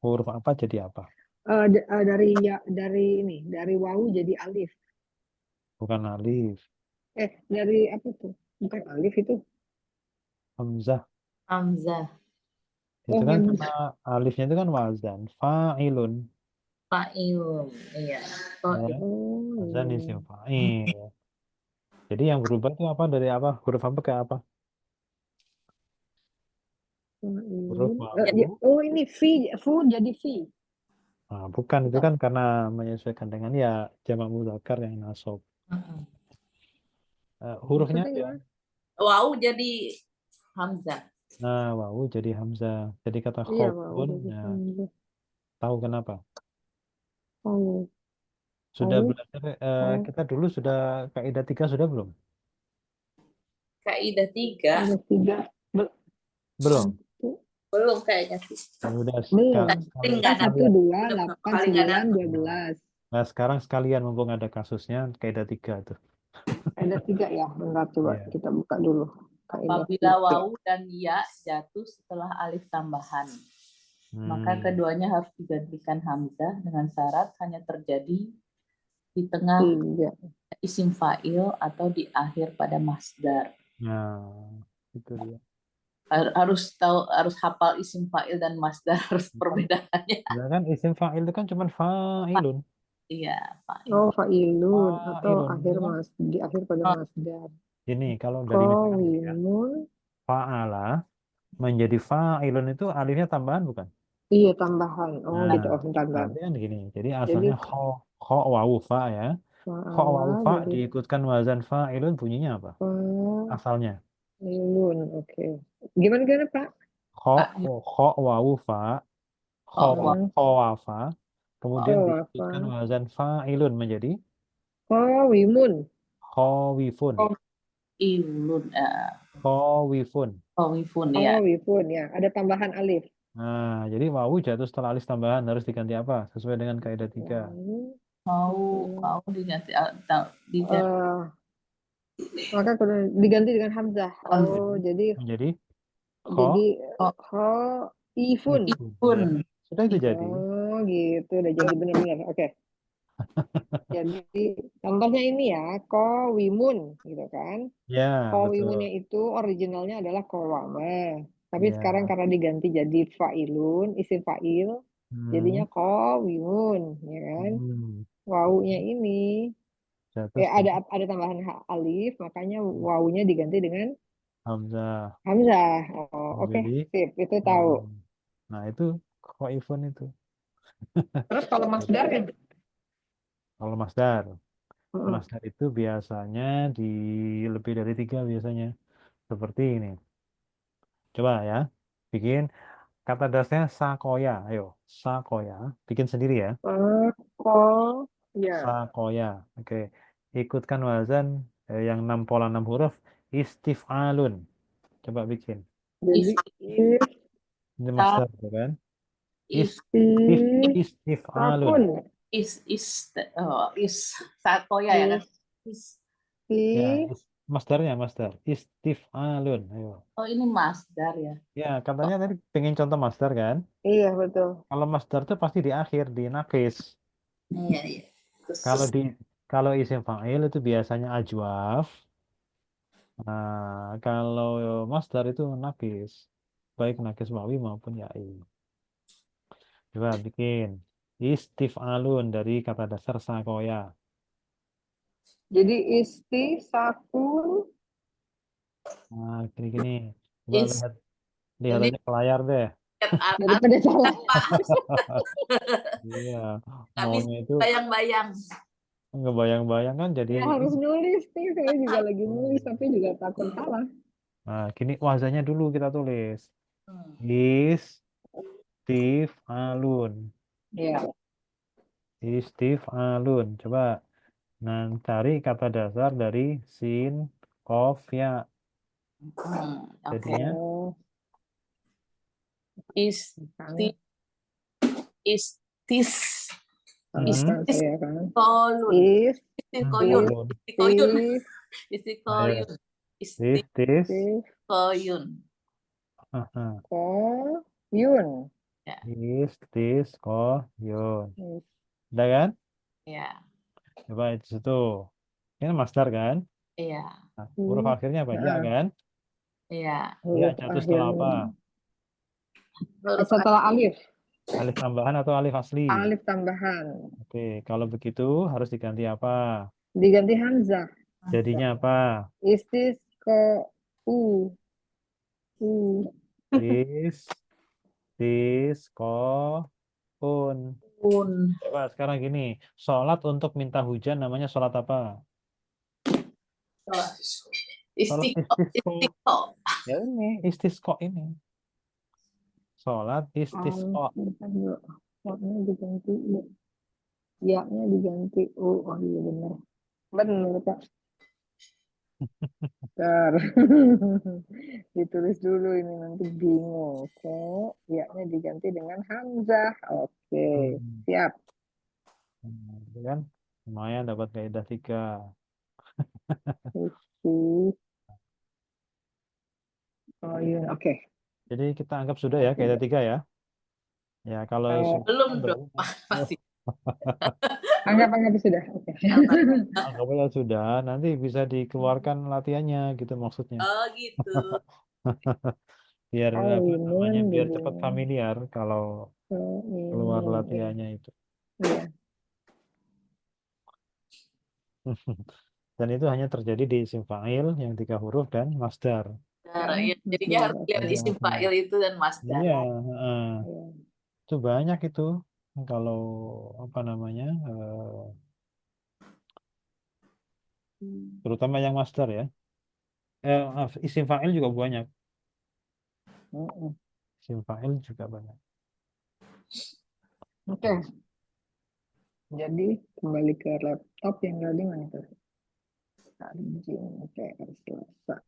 Huruf apa jadi apa? dari wawu jadi alif. Bukan alif. Dari apa tuh? Bukan alif itu. Hamzah. Hamzah. Itu Oh, kan Hamzah. karena alifnya itu kan wazan. Fa'ilun. Fa'il. Iya. Oh, Ya. Oh, Wazan iya. isim fa'il. Jadi yang berubah itu apa dari apa? Huruf apa ke apa? Huruf Ya, wawu. oh, ini fu jadi fi. Nah, bukan itu kan karena menyesuaikan dengan ya jamak mudzakkar yang nasab. Hurufnya Maksudnya aja. gimana? Wow, jadi Hamzah. Nah, wawu jadi hamzah. Jadi kata Iya, wawu khaufun, jadi ya, hamzah. tahu kenapa? Oh, Sudah oh, belajar, oh. kita dulu sudah kaidah 3 sudah belum? Kaidah 3. Ada 3. Belum. Belum kayaknya sih. Ya udah Belum. Tapi nggak Kan ada. 1, 2, Udah berapa 8, kali nggak ada. 9, Nah, 12. nah, sekarang sekalian mumpung ada kasusnya kaidah 3 tuh. Ada 3 ya. Bentar, coba Iya. kita buka dulu. Kaidah Apabila 3. wawu dan ya jatuh setelah alif tambahan, maka keduanya harus digantikan hamzah dengan syarat hanya terjadi di tengah 3. isim fa'il atau di akhir pada masdar. Nah, itu dia. Harus hafal isim fa'il dan masdar harus perbedaannya. Ya kan isim fa'il itu kan cuma fa'ilun. Iya, fa'il. Oh, fa'ilun atau Fa'ilun itu kan di akhir pada masdar. ini kalau dari misalkan ya, Qawimun. fa'ala menjadi fa'ilun itu alifnya tambahan bukan? Iya, tambahan. Oh, Nah, gitu. Oh, bentar. berarti kan gini. Jadi Jadi asalnya kho wawu fa ya. Kho wawu fa'ala fa jadi diikutkan wazan fa'ilun bunyinya apa? Asalnya. fa'ilun. Oke. Gimana, Pak? Kho wawu fa. Kho Hmm. wafa. Kemudian diikutkan wazan fa'ilun menjadi Qawimun. khawifun. Ilun, Khawifun. Qawifun ya. Qawifun ya. Ada tambahan alif. Nah, jadi wawu jatuh setelah alif tambahan harus diganti apa? Sesuai dengan kaidah 3. Mau diganti Maka diganti dengan hamzah. Oh, jadi Menjadi kho. khaifun. Ifun. Ya, sudah itu jadi. Oh, gitu. Udah jadi benar-benar. Oke. Jadi contohnya ini ya, qawimun gitu kan. Ya, Qawimunnya betul. itu originalnya adalah qawama. Tapi sekarang Ya. karena diganti jadi fa'ilun, isim fa'il, jadinya Hmm. qawimun, ya kan? Wawunya ini Jatuh setelah ada tambahan alif, makanya wawunya diganti dengan hamzah. hamzah. Oh, oke, Jadi, sip, itu tahu. nah itu khaifun itu. Terus kalau masdar kan? Kalau masdar, masdar itu biasanya di lebih dari 3 biasanya. Seperti ini. Coba ya, bikin kata dasarnya sakoya. Ayo, sakoya. Bikin sendiri ya. Ya. Sakoya. Oke. Ikutkan wazan yang 6 pola 6 huruf. Istif'alun. Coba bikin. Jadi Ini master kan? Is Istif'alun. Sakoya ya kan? Ya, masdarnya master. Istif'alun. Ayo. Oh ini masdar ya. Ya, katanya tadi pengen contoh masdar kan? Iya, betul. Kalau masdar itu pasti di akhir, di nakis. Iya iya. Terus Kalau isim fa'il itu biasanya ajwaf. Nah, kalau masdar itu nakis. Baik nakis wawi maupun ya'i. Coba bikin. Istif'alun dari kata dasar sakoya. Jadi sakun. Nah, gini-gini. Coba is lihat ini aja ke layar deh. Daripada salah. Iya, kami maunya itu bayang-bayang. ngebayang-bayang kan jadi Saya harus nulis nih. Saya juga lagi nulis, tapi juga takut salah. Nah, gini wazannya dulu kita tulis. Hmm. Istif'alun. Iya. Istif'alun. Coba cari kata dasar dari sin, kof, ya. Oke. Jadinya Oh, misalnya Istis salahkan saya kan. kolun. Is, Istikoyun. Alun. Istikoyun. Ayo. Istikoyun. Istis. Istikoyun. Aha. Yun. Ya. Istisqoyun. Udah kan? Iya. Coba itu situ. Ini master kan? Iya. Nah, huruf akhirnya apa? Ya kan? Iya. Ya Huruf jatuh setelah apa? Setelah alif. Alif tambahan atau alif asli? Alif tambahan. Oke, kalau begitu harus diganti apa? Diganti hamzah. Jadinya apa? Istisqo u. U. Istisqoun. Un. Coba sekarang gini, sholat untuk minta hujan namanya sholat apa? Sholat istisqo. Ya ini, istisqo ini. Sholat istisqo. Nya diganti u. Ya-nya diganti u. Oh iya benar. Benar, Pak. Bentar. Ditulis dulu ini nanti bingung. Kok ya-nya diganti dengan hamzah. Oke, siap. Itu kan lumayan dapat kaidah 3. Oh iya, oke. Jadi kita anggap sudah ya kaidah 3 ya. Ya kalau Belum belum, dong. Masih. Anggap sudah. Oke. anggap aja sudah. Nanti bisa dikeluarkan latihannya gitu maksudnya. Oh gitu. Biar apa namanya Alimun biar gitu. cepat familiar kalau keluar latihannya itu. Iya. Dan itu hanya terjadi di isim fa'il yang 3 huruf dan masdar. Ya, jadinya harus lihat isim fa'il itu dan masdar. Iya, itu banyak itu kalau apa namanya, terutama yang masdar ya. Isim fa'il juga banyak. Isim fa'il juga banyak. Oke. Jadi kembali ke laptop yang tadi mana tuh? Oke, Selasa.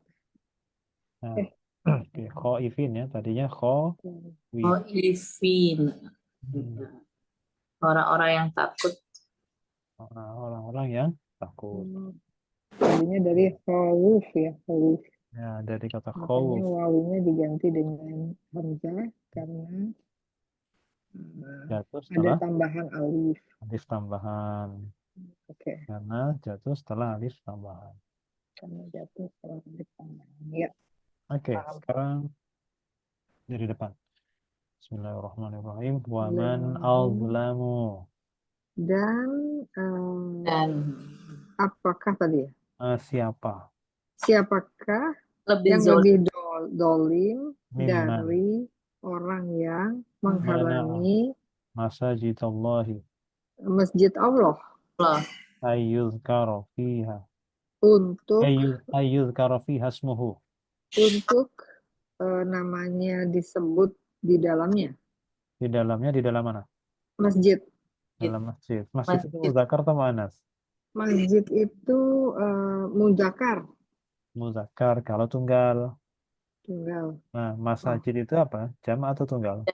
Nah, oke, khoifin ya, tadinya khowif. Oh, Ivin. Orang-orang yang takut. Orang-orang yang takut. Tadinya dari khawuf ya, khawuf. Ya, dari kata Makanya khawuf. wawunya diganti dengan hamzah karena Jatuh ada setelah tambahan alif. alif tambahan. Oke. Karena jatuh setelah alif tambahan. Karena jatuh setelah alif tambahan. Ya. Oke, sekarang dari depan. Bismillahirrahmanirrahim. Wa man azlamu. Dan apakah tadi ya? Siapa? Siapakah Lebih yang zolim. lebih dolim Mimman. dari orang yang menghalangi Masajidallahi masjid Allah ayyuzkara fiha untuk ayyuzkara fiha ismuhu. untuk namanya disebut di dalamnya. Di dalamnya di dalam mana? Masjid. Dalam masjid. Masjid itu muzakkar atau muannas? Masjid itu muzakkar. Muzakkar kalau tunggal. Tunggal. Nah, masajid itu apa? Jamak atau tunggal?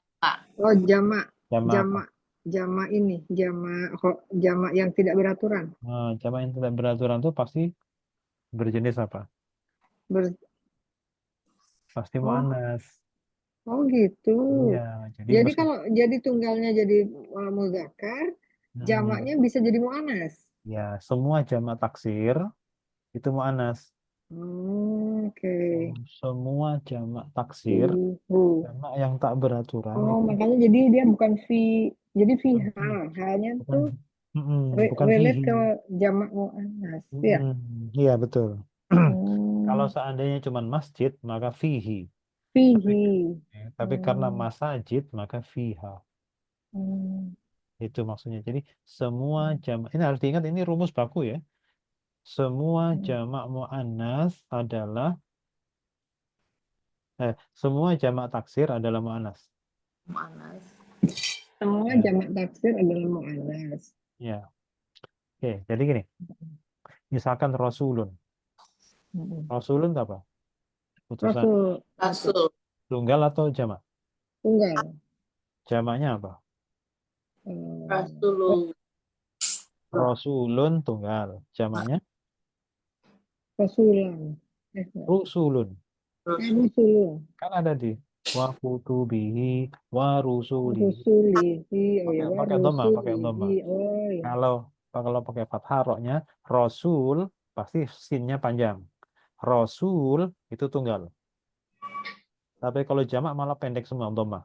Oh, jamak. Jamak apa? Jamak ini. Jamak yang tidak beraturan. Nah, jamak yang tidak beraturan itu pasti berjenis apa? Ber- Pasti Oh, muannas. oh gitu. Iya, jadi Jadi meskipun kalau jadi tunggalnya jadi muzakkar, jamaknya bisa jadi muannas. ya semua jamak taksir itu muannas. Oke. Semua jamak taksir, Fihu. jamak yang tak beraturan Oh, itu makanya jadi dia bukan jadi bukan fiha. Hanya bukan tuh bukan relate fihi. ke jamak muannas. Ya. Iya betul. Kalau Hmm, seandainya cuma masjid maka fihi. Tapi fihi. tapi karena Hmm, masajid maka fiha. hmm, Itu maksudnya. Jadi semua jamak ini harus diingat ini rumus baku ya. Semua jamak muannas adalah semua jamak taksir adalah muannas. Mu'annas. Semua Ya. jamak taksir adalah muannas. Ya. Oke, jadi gini. Misalkan Rasulun. Hmm. Rasulun itu apa? Putusan Rasul Rasul. tunggal atau jamak? tunggal. Jamaknya apa? Rasulullah. Rasulun tunggal. Jamaknya Rasulan. Enggak. rusulun. Rasul. Rusulun. Kan ada di wa kutubihi wa rusulihi. Rusulihi. Oh ya, Pakai dhamma, pakai dhamma. rusulihi. Oh ya. Kalau pakai fathah roknya Rasul pasti sinnya panjang. Rasul itu tunggal. Tapi kalau jamak malah pendek semua dhamma.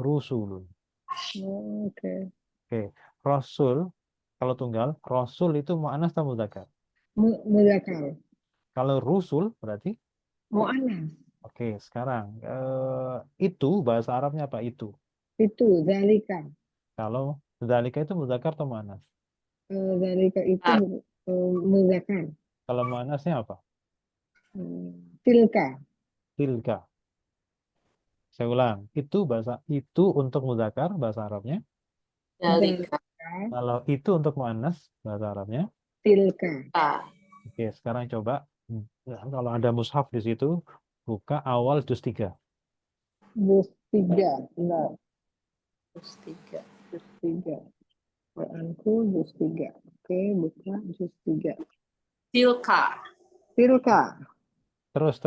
Rusulun. Oh, oke. Oke, Rasul kalau tunggal, Rasul itu muannas atau mudzakkar? Muzakkar. Kalau rusul berarti Muannas. oke, sekarang itu bahasa Arabnya apa itu? Itu zalika. Kalau dzalika itu mudzakkar atau muannas? Zalika itu muzakkar. Kalau muannasnya apa? Tilka. Tilka. Saya ulang, itu untuk mudzakkar bahasa Arabnya. Dalika. Kalau itu untuk muannas bahasa Arabnya. Tilka. Oke, sekarang coba kalau ada mushaf di situ buka awal juz 3. Juz 3. Benar. Terus 3. Juz 3. Quranku juz 3. Oke, buka juz 3. Tilka. Tilka. Terus.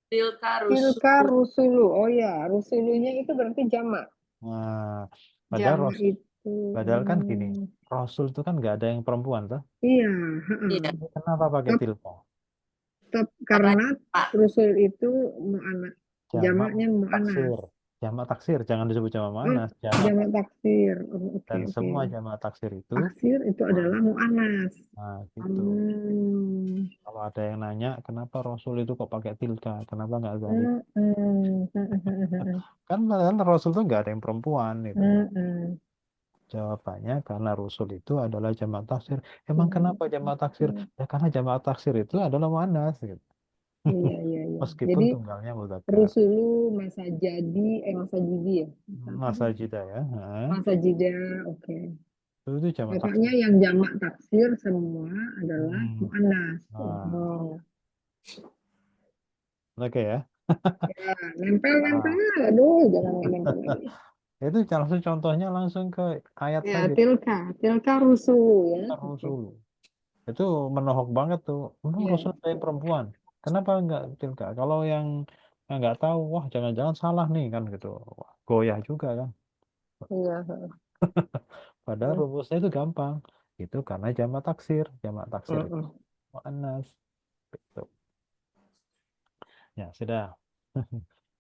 Tilka rusul. Tilka rusulu. Oh ya, rusulunya itu berarti jamak. Nah, padahal Jamak itu. kan gini, Rasul itu kan nggak ada yang perempuan tuh. Iya. Iya. Kenapa pakai Tep, tilka? karena Pak. rusul itu mu'anas. Jamak Jamaknya mu'anas. taksir. Jamak taksir, jangan disebut jamak Oh, muannas. Jamak jamak taksir. Oh, oke, dan oke. semua jamak taksir itu. Taksir itu adalah mu'anas. Nah, gitu. Kalau ada yang nanya, kenapa Rasul itu kok pakai tilka? Kenapa nggak zalik? Kan padahal Rasul itu nggak ada yang perempuan gitu. Jawabannya karena Rasul itu adalah jamak taksir. Emang kenapa jamak taksir? Ya karena jamak taksir itu adalah muannas gitu. Iya. Meskipun Jadi tunggalnya mudzakkar. rusulu masa jidi ya. Masa jida ya. Masa jida, oke. Itu jamak Pokoknya taksir. yang jamak taksir semua adalah mu'anas. Nah, Oh. oke ya. Ya, nempel. Aduh, jangan nempel lagi. Itu langsung contohnya langsung ke ayat Ya, saja. tilka rusu ya. Rasul. Itu menohok banget tuh. Iya. Rasul ada yang perempuan. Kenapa enggak tilka? Kalau yang nggak tahu, wah jangan-jangan salah nih kan gitu. Wah, goyah juga kan. Iya. Padahal rumusnya itu gampang. Itu karena jamak taksir. Jamak taksir itu Mm-mm. muannas. Gitu. Ya, sudah.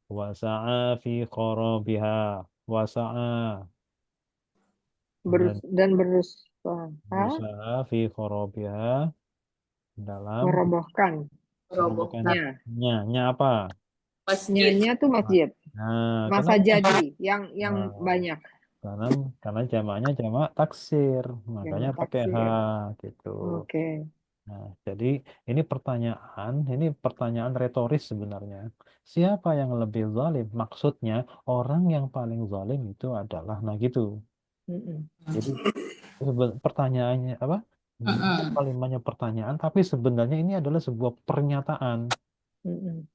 Wasa'a fi kharabiha. Wasa'a. Dan Berusaha berusaha fi kharabiha dalam merobohkan. merobohkan nya apa? Masjid. Nya tuh masjid. Nah, Masa kenapa? jadi yang Nah, banyak. karena jamaknya jamak taksir, makanya Jamak pakai h taksir. gitu. Oke. Nah, jadi ini pertanyaan retoris sebenarnya. Siapa yang lebih zalim? Maksudnya orang yang paling zalim itu adalah gitu. Mm-mm. Jadi pertanyaannya apa? Kalimatnya pertanyaan, tapi sebenarnya ini adalah sebuah pernyataan. Mm-mm.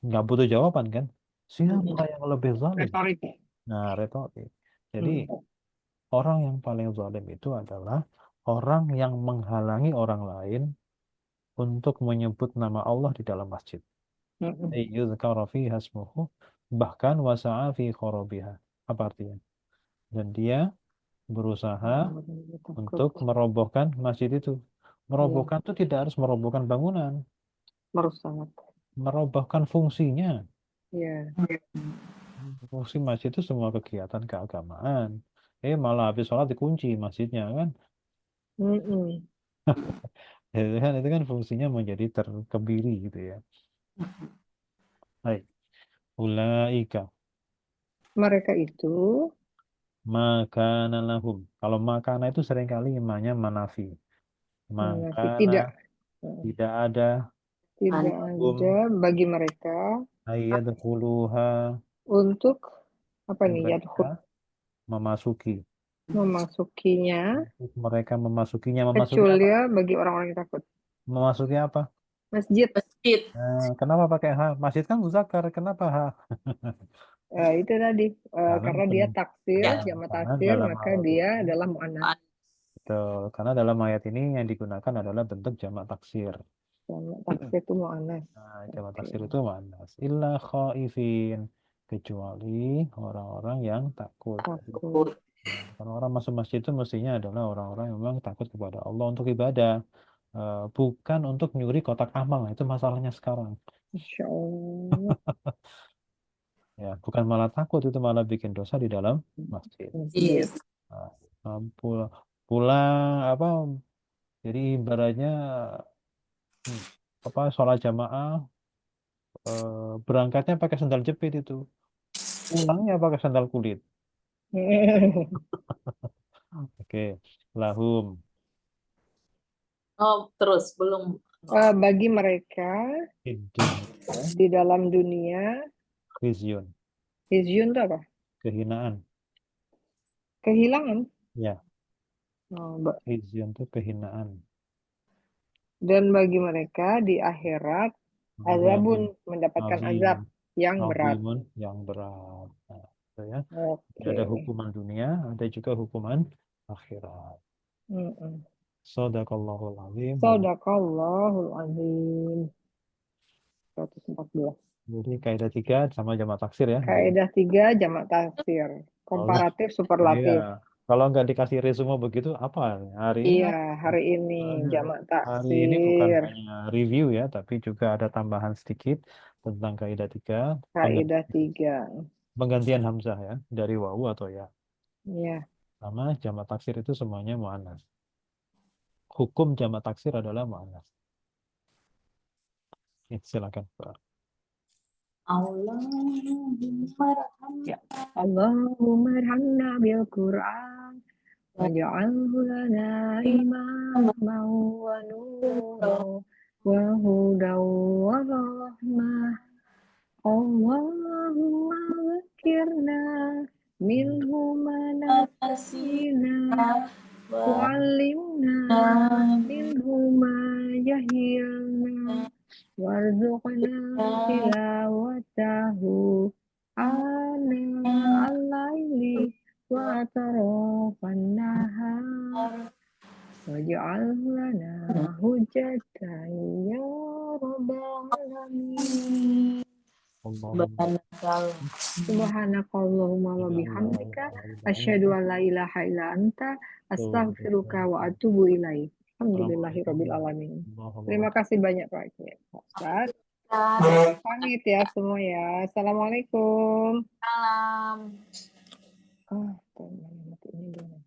nggak butuh jawaban kan? Siapa yang lebih zalim? Retorik. Nah, retorik. Jadi Hmm. orang yang paling zalim itu adalah orang yang menghalangi orang lain untuk menyebut nama Allah di dalam masjid. Hmm. Yuzkara fiha ismuhu, bahkan wasa'a fi kharabiha. Apa artinya? Dan dia berusaha untuk Takut. merobohkan masjid itu. Iya, Merobohkan itu tidak harus merobohkan bangunan, merusak. merobohkan fungsinya. Iya. Fungsi masjid itu semua kegiatan keagamaan. Malah habis sholat dikunci masjidnya kan. Hmm. Itu kan fungsinya menjadi terkebiri gitu ya. Baik. Ulaika Mereka itu makana lahum. Kalau makana itu seringkali imannya manafi. Makana tidak tidak ada tidak ada hum bagi mereka ayyadkhuluha, untuk apa nih mereka yadkhul memasuki. memasukinya Mereka memasukinya. Memasuki kecuali apa? ya bagi orang-orang yang takut. Memasuki apa? Masjid. Masjid. Kenapa pakai H? Masjid kan muzakkar, kenapa H? Itu tadi Dalam karena dia taksir, jamak karena taksir, dalam maka ayat dia ini, adalah mu'annas. betul, karena dalam ayat ini yang digunakan adalah bentuk jamak taksir. Jamak taksir itu mu'annas. Nah, jamak Oke. taksir itu manas. Illa khaifin, kecuali orang-orang yang takut. Takut. Karena orang masuk masjid itu mestinya adalah orang-orang yang memang takut kepada Allah untuk ibadah. Bukan untuk nyuri kotak amal. Itu masalahnya sekarang. Insya Allah. Ya, bukan malah takut, itu malah bikin dosa di dalam masjid. Masjid. Pulang apa? Jadi ibaratnya sholat jamaah, berangkatnya pakai sandal jepit itu, pulangnya pakai sandal kulit. Oke, lahum. Oh, terus belum. Bagi mereka di dalam dunia, Khizyun, khizyun itu apa? kehinaan. Kehilangan. Ya, Oh, khizyun itu kehinaan. dan bagi mereka di akhirat azabun, mendapatkan Azim, azab yang berat. azimun, yang berat. Nah, itu ya. Jadi Oke. ada hukuman dunia, ada juga hukuman akhirat. Shadaqallahul azim. Shadaqallahul azim. 114. Jadi kaidah 3 sama jamak taksir ya. Kaidah 3 jamak taksir. Komparatif superlatif. Iya. Kalau nggak dikasih resume begitu, apa hari ini? Iya, hari ini jamak Hari ini bukan taksir. hanya review ya, tapi juga ada tambahan sedikit tentang kaidah 3, Kaidah 3. penggantian hamzah ya dari wawu atau ya. Iya. Sama jamak taksir itu semuanya muannas. Hukum jamak taksir adalah muannas. Silakan, Pak. Allahumma arhamna bil Qur'an waj'alhu lana imaman wa nuran wa hudan wa rahmah. Allahumma dzakirna minhu ma nasina wa'allimna minhu ma jahilna warzuqna tilawatahu ana al-laili wa atrafan nahar waj'alhu lana hujjatan ya rabbal alamin. Subhanakallahumma wa bihamdika asyhadu an la ilaha illa anta astaghfiruka wa atubu ilaik. Alhamdulillahirabbil alamin. Terima kasih banyak Pak Ustaz. Pamit ya semua ya. Assalamualaikum. Salam. Oh, ini dulu.